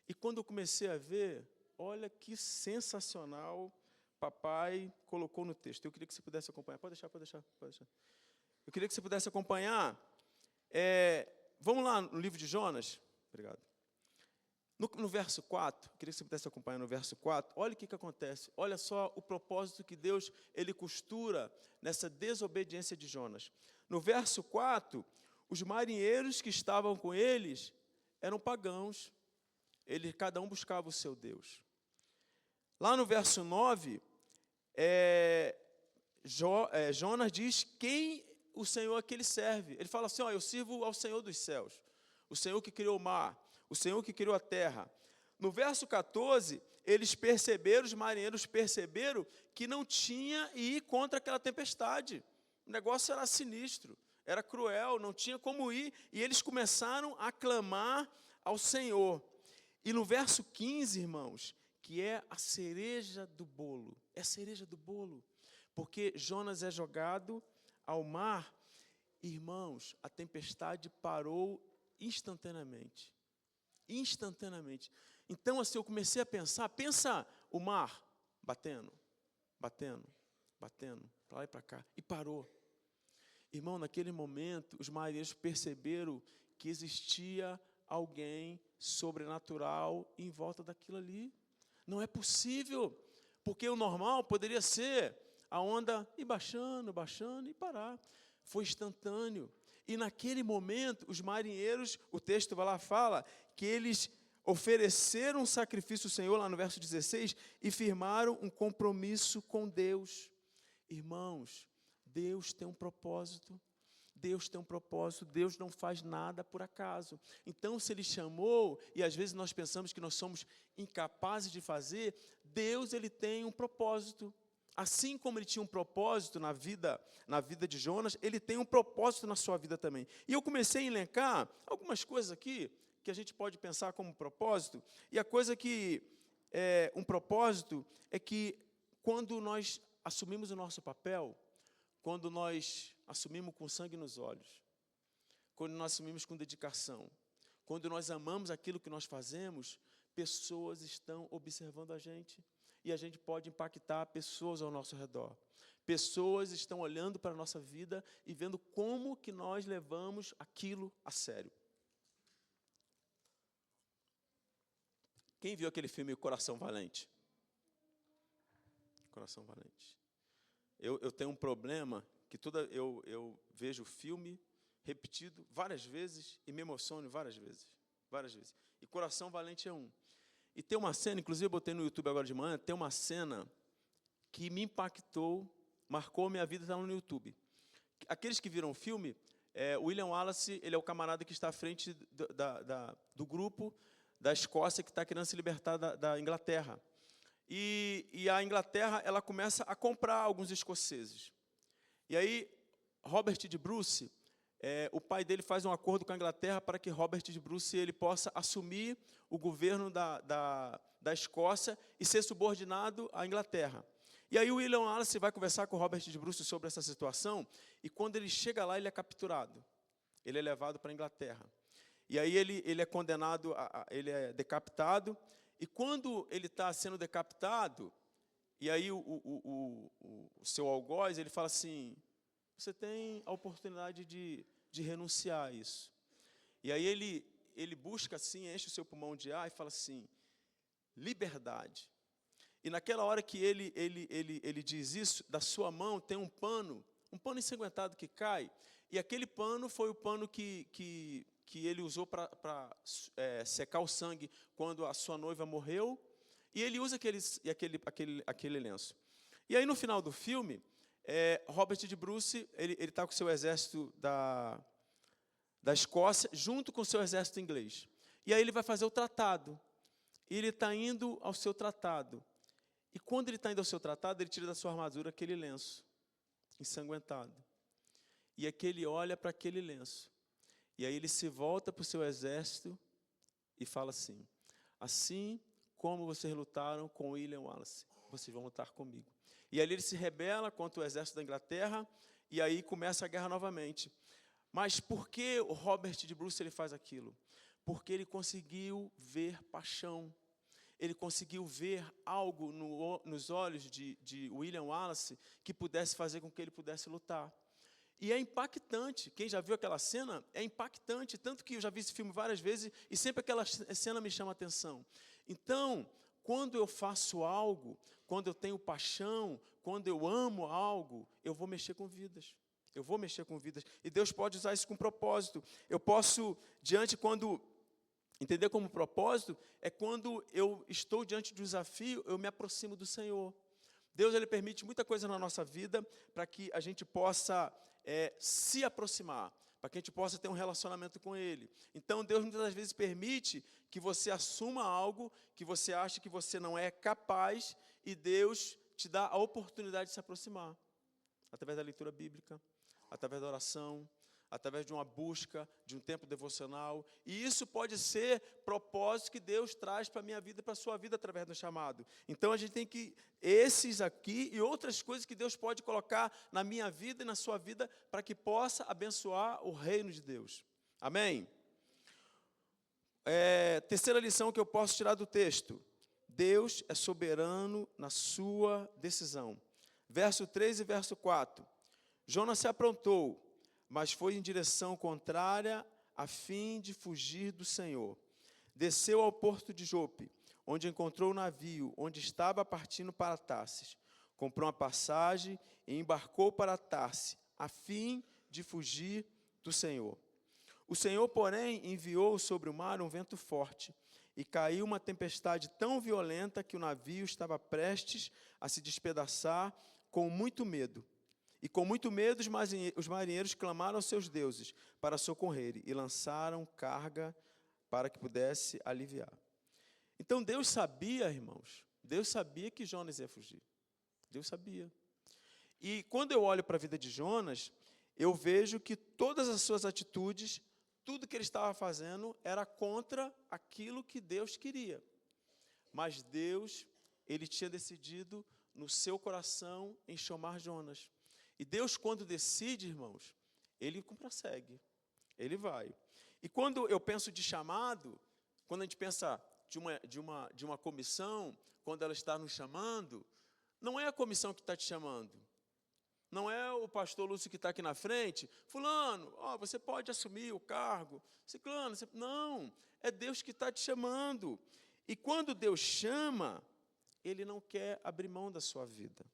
E quando eu comecei a ver, olha que sensacional papai colocou no texto. Eu queria que você pudesse acompanhar. Pode deixar. Eu queria que você pudesse acompanhar. Vamos lá no livro de Jonas. Obrigado. No verso 4, eu queria que você pudesse acompanhar no verso 4. Olha o que acontece. Olha só o propósito que Deus ele costura nessa desobediência de Jonas. No verso 4, os marinheiros que estavam com eles eram pagãos. Cada um buscava o seu Deus. Lá no verso 9, Jonas diz quem o Senhor é que ele serve. Ele fala assim, eu sirvo ao Senhor dos céus, o Senhor que criou o mar, o Senhor que criou a terra. No verso 14, os marinheiros perceberam que não tinha ir contra aquela tempestade. O negócio era sinistro, era cruel, não tinha como ir. E eles começaram a clamar ao Senhor. E no verso 15, irmãos, que é a cereja do bolo. É a cereja do bolo. Porque Jonas é jogado ao mar. Irmãos, a tempestade parou instantaneamente. Instantaneamente. Então, assim, eu comecei a pensar, pensa o mar batendo, batendo, batendo, para lá e para cá, e parou. Irmão, naquele momento, os marinheiros perceberam que existia alguém sobrenatural em volta daquilo ali. Não é possível, porque o normal poderia ser a onda ir baixando, baixando e parar. Foi instantâneo. E naquele momento, os marinheiros, o texto vai lá, fala que eles ofereceram um sacrifício ao Senhor, lá no verso 16, e firmaram um compromisso com Deus. Irmãos, Deus tem um propósito. Deus tem um propósito, Deus não faz nada por acaso. Então, se Ele chamou, e às vezes nós pensamos que nós somos incapazes de fazer, Deus, Ele tem um propósito. Assim como Ele tinha um propósito na vida de Jonas, Ele tem um propósito na sua vida também. E eu comecei a elencar algumas coisas aqui, que a gente pode pensar como propósito, e a coisa que é um propósito é que quando nós assumimos o nosso papel, quando nós assumimos com sangue nos olhos, quando nós assumimos com dedicação, quando nós amamos aquilo que nós fazemos, pessoas estão observando a gente e a gente pode impactar pessoas ao nosso redor. Pessoas estão olhando para a nossa vida e vendo como que nós levamos aquilo a sério. Quem viu aquele filme Coração Valente? Coração Valente. Eu tenho um problema que eu vejo o filme repetido várias vezes e me emociono várias vezes. E Coração Valente é um. E tem uma cena, inclusive eu botei no YouTube agora de manhã, tem uma cena que me impactou, marcou a minha vida, está no YouTube. Aqueles que viram o filme, o William Wallace, ele é o camarada que está à frente do grupo da Escócia que está querendo se libertar da Inglaterra. E a Inglaterra, ela começa a comprar alguns escoceses. E aí, Robert de Bruce, o pai dele faz um acordo com a Inglaterra para que Robert de Bruce ele possa assumir o governo da Escócia e ser subordinado à Inglaterra. E aí o William Wallace vai conversar com Robert de Bruce sobre essa situação, e quando ele chega lá, ele é capturado. Ele é levado para a Inglaterra. E aí ele é condenado, ele é decapitado. E quando ele está sendo decapitado, e aí o seu algoz, ele fala assim, você tem a oportunidade de renunciar a isso. E aí ele busca assim, enche o seu pulmão de ar e fala assim, liberdade. E naquela hora que ele diz isso, da sua mão tem um pano ensanguentado que cai, e aquele pano foi o pano que ele usou para secar o sangue quando a sua noiva morreu, e ele usa aquele lenço. E aí, no final do filme, Robert de Bruce, ele está com o seu exército da Escócia, junto com o seu exército inglês. E aí ele vai fazer o tratado. E ele está indo ao seu tratado. E quando ele está indo ao seu tratado, ele tira da sua armadura aquele lenço ensanguentado. E aqui ele olha para aquele lenço. E aí ele se volta para o seu exército e fala assim, assim como vocês lutaram com William Wallace, vocês vão lutar comigo. E ali ele se rebela contra o exército da Inglaterra, e aí começa a guerra novamente. Mas por que o Robert de Bruce ele faz aquilo? Porque ele conseguiu ver paixão. Ele conseguiu ver algo nos olhos de William Wallace que pudesse fazer com que ele pudesse lutar. E é impactante, quem já viu aquela cena, é impactante, tanto que eu já vi esse filme várias vezes, e sempre aquela cena me chama a atenção. Então, quando eu faço algo, quando eu tenho paixão, quando eu amo algo, eu vou mexer com vidas. Eu vou mexer com vidas. E Deus pode usar isso com propósito. Eu posso, entender como propósito, é quando eu estou diante do desafio, eu me aproximo do Senhor. Deus ele permite muita coisa na nossa vida para que a gente possa se aproximar, para que a gente possa ter um relacionamento com Ele. Então, Deus muitas das vezes permite que você assuma algo que você acha que você não é capaz, e Deus te dá a oportunidade de se aproximar, através da leitura bíblica, através da oração, através de uma busca, de um tempo devocional. E isso pode ser propósito que Deus traz para a minha vida e para a sua vida através do chamado. Então, a gente tem que, esses aqui e outras coisas que Deus pode colocar na minha vida e na sua vida para que possa abençoar o reino de Deus. Amém? Terceira lição que eu posso tirar do texto. Deus é soberano na sua decisão. Verso 3 e verso 4. Jonas se aprontou, mas foi em direção contrária a fim de fugir do Senhor. Desceu ao porto de Jope, onde encontrou o navio, onde estava partindo para Tarsis. Comprou uma passagem e embarcou para Tarsis, a fim de fugir do Senhor. O Senhor, porém, enviou sobre o mar um vento forte, e caiu uma tempestade tão violenta que o navio estava prestes a se despedaçar com muito medo. E com muito medo os marinheiros clamaram aos seus deuses para socorrerem e lançaram carga para que pudesse aliviar. Então Deus sabia, irmãos, Deus sabia que Jonas ia fugir. Deus sabia. E quando eu olho para a vida de Jonas, eu vejo que todas as suas atitudes, tudo que ele estava fazendo era contra aquilo que Deus queria. Mas Deus, ele tinha decidido no seu coração em chamar Jonas. E Deus, quando decide, irmãos, ele prossegue, ele vai. E quando eu penso de chamado, quando a gente pensa de uma comissão, quando ela está nos chamando, não é a comissão que está te chamando. Não é o pastor Lúcio que está aqui na frente, fulano, você pode assumir o cargo, ciclano, não, é Deus que está te chamando. E quando Deus chama, Ele não quer abrir mão da sua vida.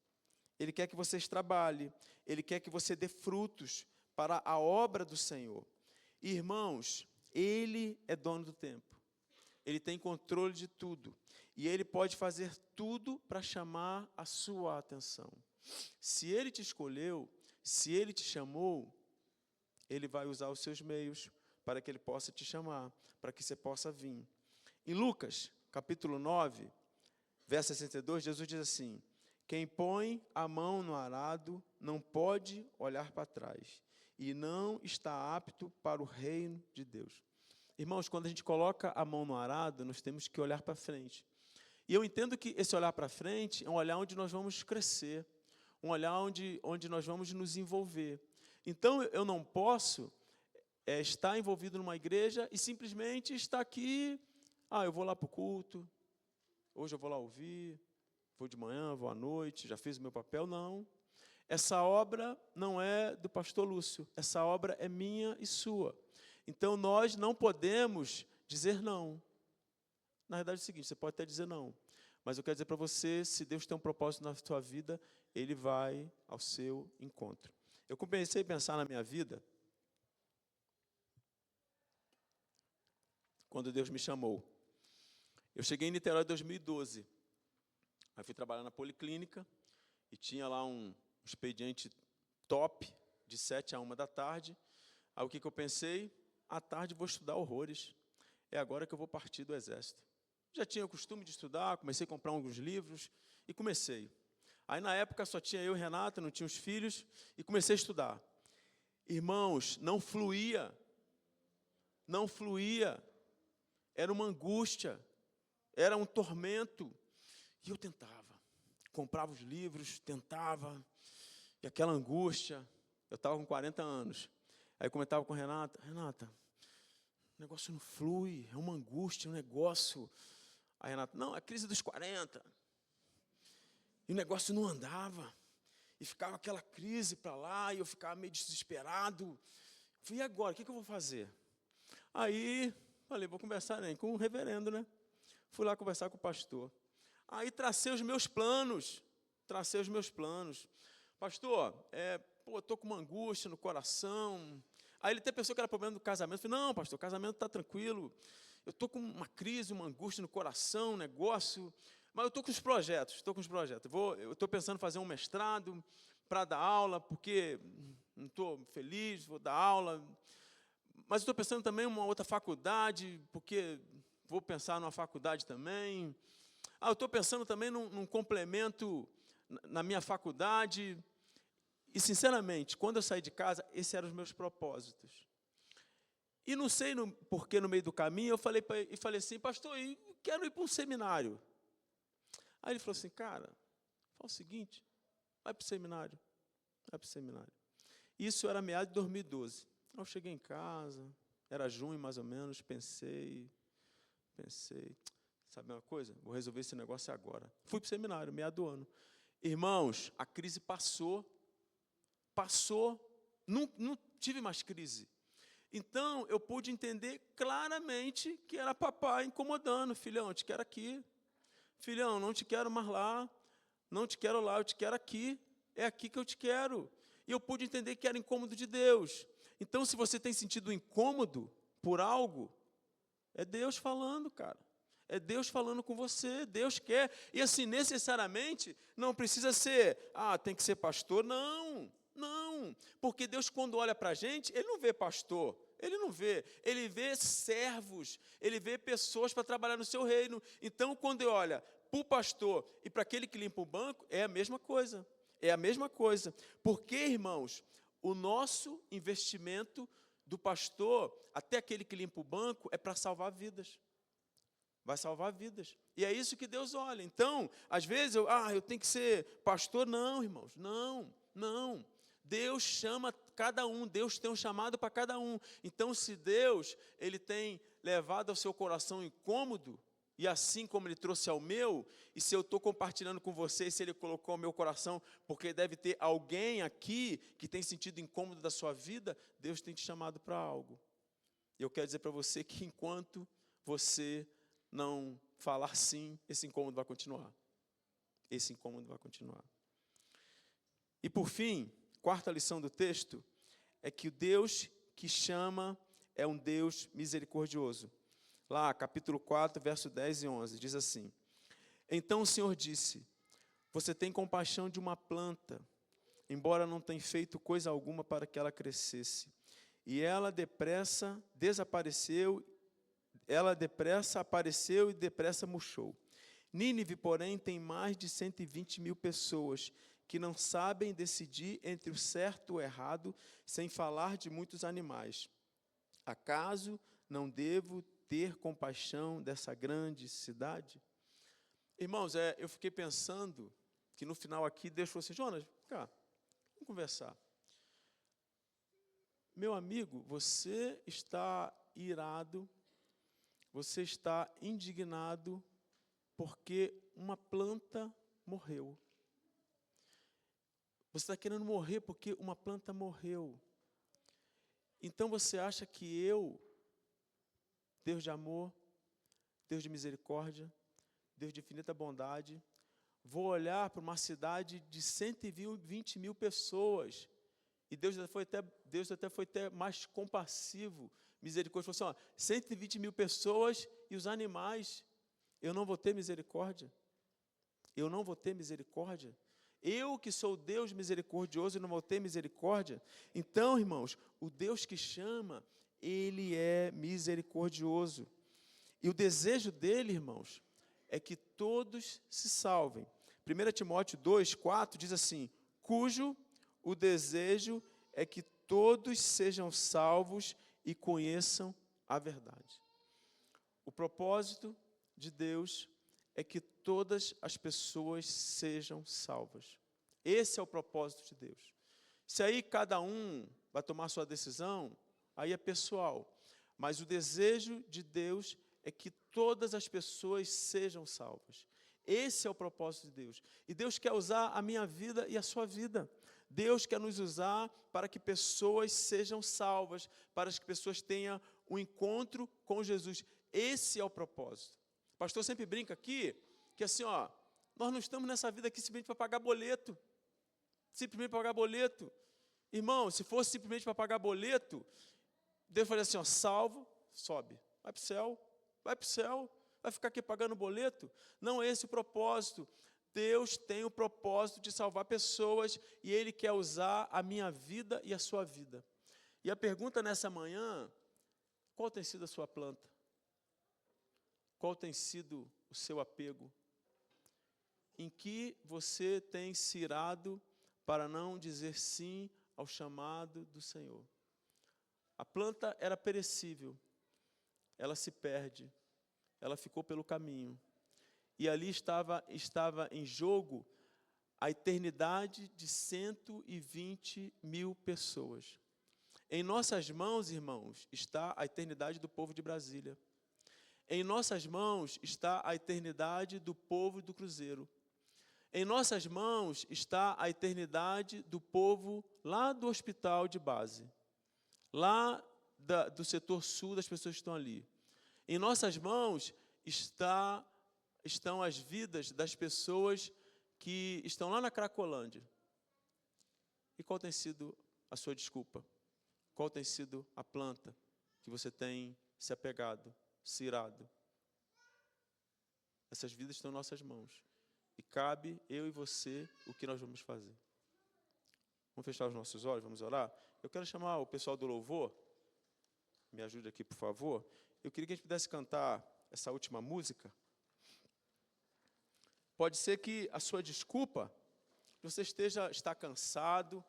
Ele quer que vocês trabalhem, Ele quer que você dê frutos para a obra do Senhor. Irmãos, Ele é dono do tempo, Ele tem controle de tudo, e Ele pode fazer tudo para chamar a sua atenção. Se Ele te escolheu, se Ele te chamou, Ele vai usar os seus meios para que Ele possa te chamar, para que você possa vir. Em Lucas, capítulo 9, verso 62, Jesus diz assim: quem põe a mão no arado não pode olhar para trás, e não está apto para o reino de Deus. Irmãos, quando a gente coloca a mão no arado, nós temos que olhar para frente. E eu entendo que esse olhar para frente é um olhar onde nós vamos crescer, um olhar onde nós vamos nos envolver. Então, eu não posso estar envolvido numa igreja e simplesmente estar aqui, eu vou lá para o culto, hoje eu vou lá ouvir, vou de manhã, vou à noite, já fiz o meu papel. Não. Essa obra não é do pastor Lúcio, essa obra é minha e sua. Então, nós não podemos dizer não. Na verdade é o seguinte, você pode até dizer não, mas eu quero dizer para você, se Deus tem um propósito na sua vida, Ele vai ao seu encontro. Eu comecei a pensar na minha vida, quando Deus me chamou. Eu cheguei em Niterói em 2012, aí fui trabalhar na Policlínica, e tinha lá um expediente top, de 7 a 1 da tarde. Aí o que eu pensei? À tarde vou estudar horrores, é agora que eu vou partir do exército. Já tinha o costume de estudar, comecei a comprar alguns livros, e comecei. Aí, na época, só tinha eu e Renata, não tinha os filhos, e comecei a estudar. Irmãos, não fluía, era uma angústia, era um tormento, e eu tentava, comprava os livros, tentava, e aquela angústia, eu estava com 40 anos, aí eu comentava com Renata, o negócio não flui, é uma angústia, um negócio. Aí Renata, não, é a crise dos 40, e o negócio não andava, e ficava aquela crise para lá, e eu ficava meio desesperado. Falei, e agora, o que eu vou fazer? Aí, falei, vou conversar com o reverendo, né? Fui lá conversar com o pastor. Aí tracei os meus planos. Pastor, eu estou com uma angústia no coração. Aí ele até pensou que era problema do casamento. Eu falei, não, pastor, o casamento está tranquilo. Eu estou com uma crise, uma angústia no coração, um negócio. Mas eu estou com os projetos, Eu estou pensando em fazer um mestrado para dar aula, porque não estou feliz, vou dar aula. Mas estou pensando também em uma outra faculdade, porque vou pensar numa faculdade também. Eu estou pensando também num complemento na minha faculdade. E, sinceramente, quando eu saí de casa, esses eram os meus propósitos. E não sei porquê, no meio do caminho, eu falei assim, pastor, eu quero ir para um seminário. Aí ele falou assim, cara, fala o seguinte, vai para o seminário. Isso era meados de 2012. Eu cheguei em casa, era junho mais ou menos, pensei, Pensei, sabe uma coisa? Vou resolver esse negócio agora. Fui para o seminário, meado do ano. Irmãos, a crise passou, não tive mais crise. Então, eu pude entender claramente que era papai incomodando. Filhão, eu te quero aqui. Filhão, não te quero mais lá. Não te quero lá, eu te quero aqui. É aqui que eu te quero. E eu pude entender que era incômodo de Deus. Então, se você tem sentido incômodo por algo, é Deus falando, cara. É Deus falando com você, Deus quer. E assim, necessariamente, não precisa ser, tem que ser pastor. Não. Porque Deus, quando olha para a gente, Ele não vê pastor. Ele vê servos, Ele vê pessoas para trabalhar no seu reino. Então, quando Ele olha para o pastor e para aquele que limpa o banco, é a mesma coisa. É a mesma coisa. Porque, irmãos, o nosso investimento do pastor, até aquele que limpa o banco, é para salvar vidas. Vai salvar vidas. E é isso que Deus olha. Então, às vezes, eu tenho que ser pastor. Não, irmãos, não. Deus chama cada um, Deus tem um chamado para cada um. Então, se Deus, Ele tem levado ao seu coração incômodo, e assim como Ele trouxe ao meu, e se eu estou compartilhando com vocês, se Ele colocou ao meu coração, porque deve ter alguém aqui que tem sentido incômodo da sua vida, Deus tem te chamado para algo. Eu quero dizer para você que enquanto você não falar sim, esse incômodo vai continuar. Esse incômodo vai continuar. E por fim, quarta lição do texto é que o Deus que chama é um Deus misericordioso. Lá, capítulo 4, verso 10 e 11, diz assim: Então o Senhor disse, você tem compaixão de uma planta, embora não tenha feito coisa alguma para que ela crescesse. E ela depressa apareceu e depressa murchou. Nínive, porém, tem mais de 120 mil pessoas que não sabem decidir entre o certo e o errado, sem falar de muitos animais. Acaso não devo ter compaixão dessa grande cidade? Irmãos, eu fiquei pensando que no final aqui Deus falou assim: Jonas, vem cá, vamos conversar. Meu amigo, você está irado, você está indignado porque uma planta morreu. Você está querendo morrer porque uma planta morreu. Então você acha que eu, Deus de amor, Deus de misericórdia, Deus de infinita bondade, vou olhar para uma cidade de 120 mil pessoas, e Deus até foi mais compassivo, misericórdia, falou assim: 120 mil pessoas e os animais, eu não vou ter misericórdia? Eu não vou ter misericórdia? Eu que sou Deus misericordioso e não vou ter misericórdia? Então, irmãos, o Deus que chama, Ele é misericordioso. E o desejo dele, irmãos, é que todos se salvem. 1 Timóteo 2:4 diz assim: cujo o desejo é que todos sejam salvos e conheçam a verdade. O propósito de Deus é que todas as pessoas sejam salvas. Esse é o propósito de Deus. Se aí cada um vai tomar sua decisão, aí é pessoal. Mas o desejo de Deus é que todas as pessoas sejam salvas. Esse é o propósito de Deus. E Deus quer usar a minha vida e a sua vida. Deus quer nos usar para que pessoas sejam salvas, para que pessoas tenham um encontro com Jesus. Esse é o propósito. O pastor sempre brinca aqui, que assim, nós não estamos nessa vida aqui simplesmente para pagar boleto. Simplesmente para pagar boleto. Irmão, se fosse simplesmente para pagar boleto, Deus faria assim, salvo, sobe, vai para o céu, vai ficar aqui pagando boleto? Não é esse o propósito. Deus tem o propósito de salvar pessoas e Ele quer usar a minha vida e a sua vida. E a pergunta nessa manhã: qual tem sido a sua planta? Qual tem sido o seu apego? Em que você tem se irado para não dizer sim ao chamado do Senhor? A planta era perecível, ela se perde, ela ficou pelo caminho. E ali estava em jogo a eternidade de 120 mil pessoas. Em nossas mãos, irmãos, está a eternidade do povo de Brasília. Em nossas mãos está a eternidade do povo do cruzeiro. Em nossas mãos está a eternidade do povo lá do hospital de base, lá do setor sul, das pessoas que estão ali. Em nossas mãos estão as vidas das pessoas que estão lá na Cracolândia. E qual tem sido a sua desculpa? Qual tem sido a planta que você tem se apegado, se irado? Essas vidas estão em nossas mãos. E cabe eu e você o que nós vamos fazer. Vamos fechar os nossos olhos, vamos orar? Eu quero chamar o pessoal do louvor. Me ajude aqui, por favor. Eu queria que a gente pudesse cantar essa última música. Pode ser que a sua desculpa, você está cansado,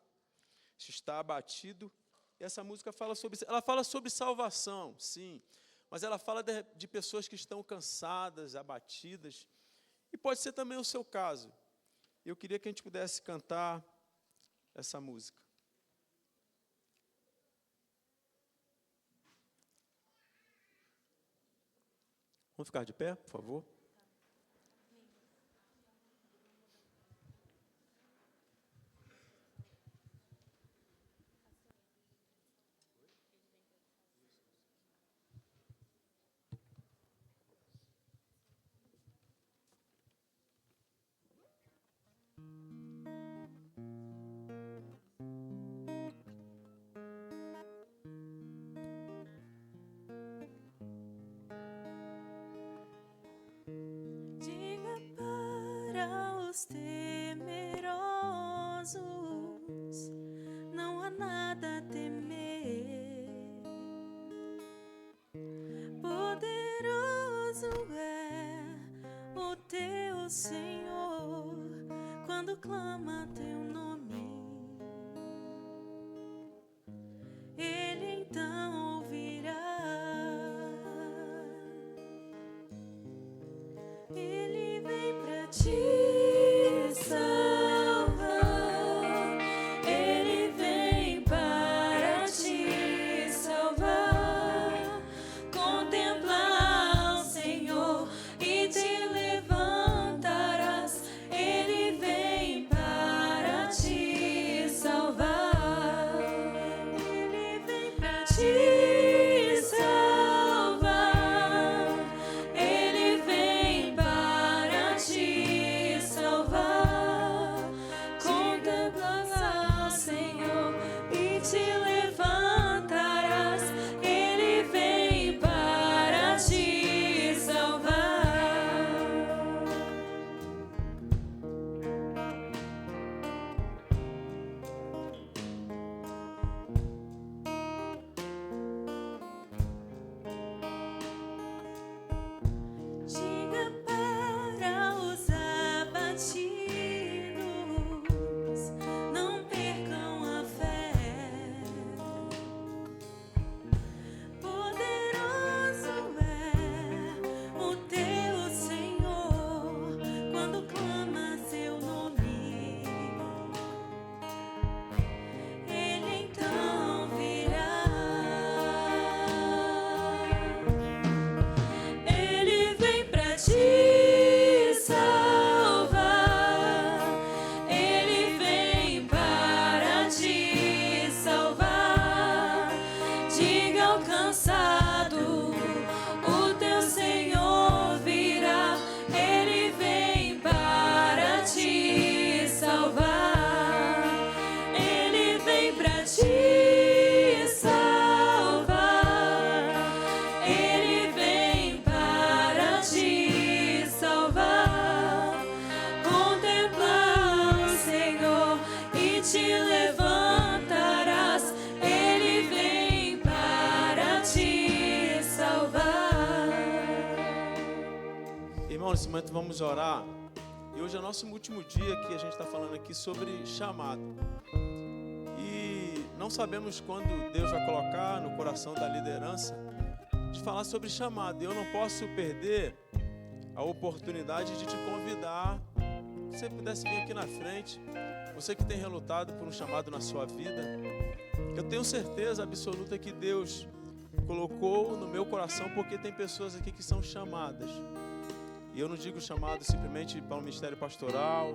está abatido. E essa música fala sobre salvação, sim. Mas ela fala de pessoas que estão cansadas, abatidas. E pode ser também o seu caso. Eu queria que a gente pudesse cantar essa música. Vamos ficar de pé, por favor? Diga para os temerosos, não há nada a temer. Poderoso é o teu Senhor quando clama teu nome. Ele então ouvirá. Ele vem pra te salvar. Ele vem para te salvar. Contemplar o Senhor e te levantarás. Ele vem para te salvar. Ele vem pra te salvar. Ele vem para te salvar. Contemplarás o Senhor e te levantarás. Ele vem para te salvar. Diga para os abatidos, não percam a fé. Poderoso é o teu Senhor quando clama seu nome. Ele então virá. Ele vem pra te salvar. Ele vem para te salvar. Diga ao cansado, o teu Senhor virá. Ele vem para te salvar. Ele vem pra te salvar. Ele vem para te salvar. Contemplar o Senhor e te levantarás. Ele vem para te salvar. Irmão, nesse momento vamos orar. E hoje é o nosso último dia que a gente está falando aqui sobre chamado. E não sabemos quando Deus vai colocar no coração da liderança de falar sobre chamado. E eu não posso perder a oportunidade de te convidar. Se você pudesse vir aqui na frente, você que tem relutado por um chamado na sua vida, eu tenho certeza absoluta que Deus colocou no meu coração, porque tem pessoas aqui que são chamadas. E eu não digo chamado simplesmente para o ministério pastoral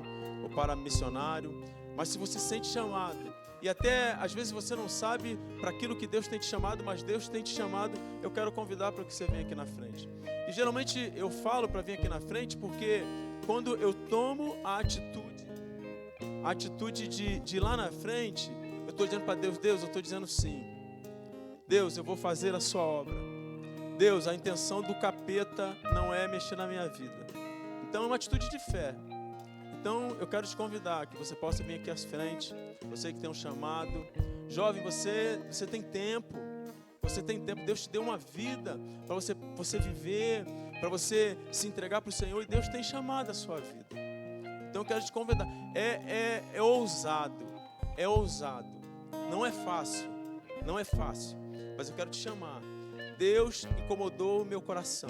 ou para missionário, mas se você sente chamado, e até às vezes você não sabe para aquilo que Deus tem te chamado, mas Deus tem te chamado, eu quero convidar para que você venha aqui na frente. E geralmente eu falo para vir aqui na frente porque quando eu tomo a atitude de ir lá na frente, eu estou dizendo para Deus, Deus, eu estou dizendo sim. Deus, eu vou fazer a sua obra. Deus, a intenção do capeta não é mexer na minha vida. Então é uma atitude de fé. Então eu quero te convidar que você possa vir aqui à frente, você que tem um chamado. Jovem, você tem tempo. Você tem tempo, Deus te deu uma vida para você viver, para você se entregar para o Senhor, e Deus tem chamado a sua vida. Então eu quero te convidar. É ousado, não é fácil, mas eu quero te chamar. Deus incomodou o meu coração.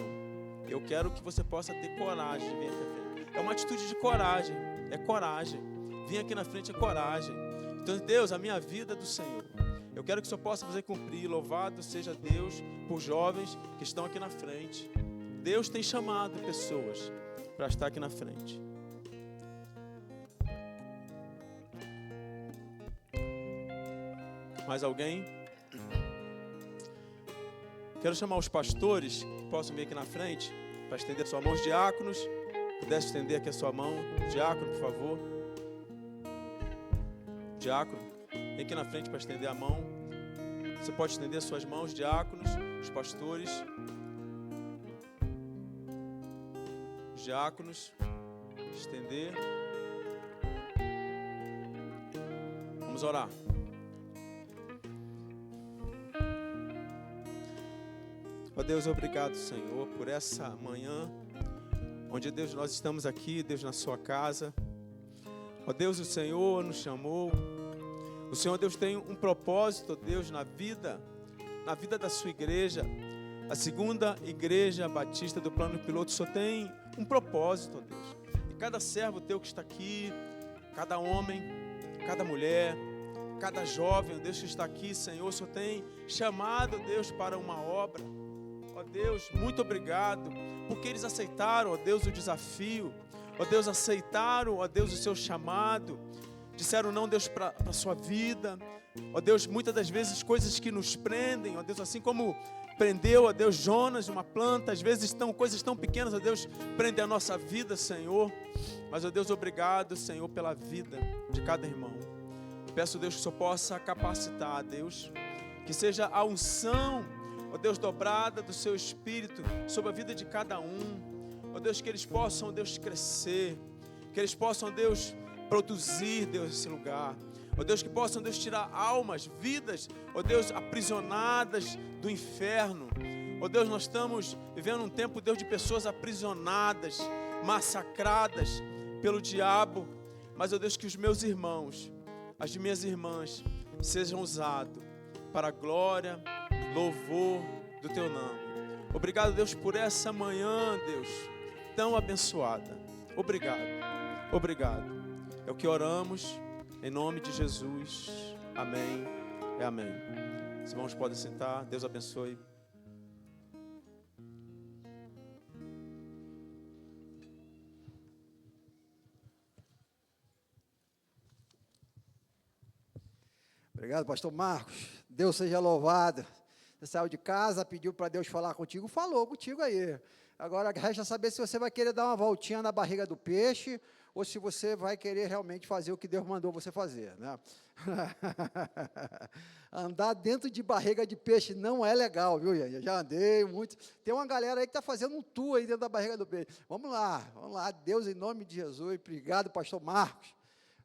Eu quero que você possa ter coragem de vir aqui à frente. É uma atitude de coragem, é coragem. Vir aqui na frente é coragem. Então, Deus, a minha vida é do Senhor. Eu quero que o Senhor possa fazer cumprir. Louvado seja Deus por jovens que estão aqui na frente. Deus tem chamado pessoas para estar aqui na frente. Mais alguém? Quero chamar os pastores que possam vir aqui na frente para estender a sua mão. Os diáconos, pudesse estender aqui a sua mão. Diácono, por favor. Diácono, vem aqui na frente para estender a mão. Você pode estender as suas mãos, diáconos, os pastores. Os diáconos, estender. Vamos orar. Ó Deus, obrigado, Senhor, por essa manhã, onde, Deus, nós estamos aqui, Deus, na sua casa. Ó Deus, o Senhor nos chamou. O Senhor, Deus, tem um propósito, Deus, na vida da sua igreja. A segunda igreja batista do plano piloto só tem um propósito, ó Deus. E cada servo teu que está aqui, cada homem, cada mulher, cada jovem, ó Deus, que está aqui, Senhor, só tem chamado, Deus, para uma obra. Ó Deus, muito obrigado, porque eles aceitaram, ó Deus, o desafio. Ó Deus, aceitaram, ó Deus, o seu chamado. Disseram não, Deus, para a sua vida. Ó Deus, muitas das vezes coisas que nos prendem, ó Deus, assim como prendeu, ó Deus, Jonas, uma planta. Às vezes coisas tão pequenas, ó Deus, prendem a nossa vida, Senhor. Mas, ó Deus, obrigado, Senhor, pela vida de cada irmão. Peço, Deus, que o Senhor possa capacitar, Deus. Que seja a unção, ó Deus, dobrada do seu Espírito sobre a vida de cada um. Ó Deus, que eles possam, ó Deus, crescer. Que eles possam, ó Deus, produzir, Deus, esse lugar. Ó Deus, que possam, Deus, tirar almas, vidas, ó Deus, aprisionadas do inferno. Ó Deus, nós estamos vivendo um tempo, Deus, de pessoas aprisionadas, massacradas pelo diabo. Mas, ó Deus, que os meus irmãos, as minhas irmãs, sejam usados para a glória, louvor do teu nome. Obrigado, Deus, por essa manhã, Deus, tão abençoada. Obrigado, obrigado. É o que oramos, em nome de Jesus. Amém e amém. Os irmãos podem sentar. Deus abençoe. Obrigado, pastor Marcos. Deus seja louvado. Você saiu de casa, pediu para Deus falar contigo, falou contigo aí. Agora resta saber se você vai querer dar uma voltinha na barriga do peixe ou se você vai querer realmente fazer o que Deus mandou você fazer, né? Andar dentro de barriga de peixe não é legal, viu, gente? Eu já andei muito. Tem uma galera aí que está fazendo um tour aí dentro da barriga do peixe. Vamos lá. Deus, em nome de Jesus. Obrigado, pastor Marcos.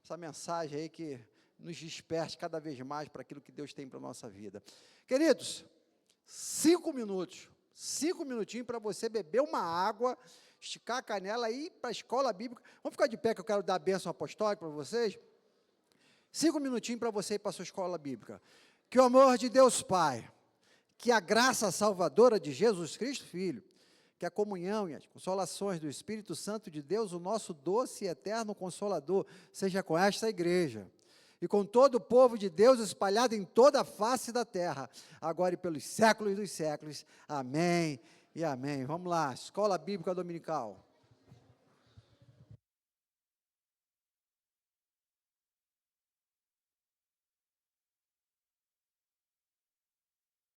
Essa mensagem aí que nos desperte cada vez mais para aquilo que Deus tem para a nossa vida. Queridos, 5 minutos. 5 minutinhos para você beber uma água, esticar a canela e ir para a escola bíblica. Vamos ficar de pé que eu quero dar a bênção apostólica para vocês. 5 minutinhos para você ir para a sua escola bíblica. Que o amor de Deus Pai, que a graça salvadora de Jesus Cristo Filho, que a comunhão e as consolações do Espírito Santo de Deus, o nosso doce e eterno Consolador, seja com esta igreja. e com todo o povo de Deus espalhado em toda a face da terra, agora e pelos séculos dos séculos. Amém e amém. Vamos lá, Escola Bíblica Dominical.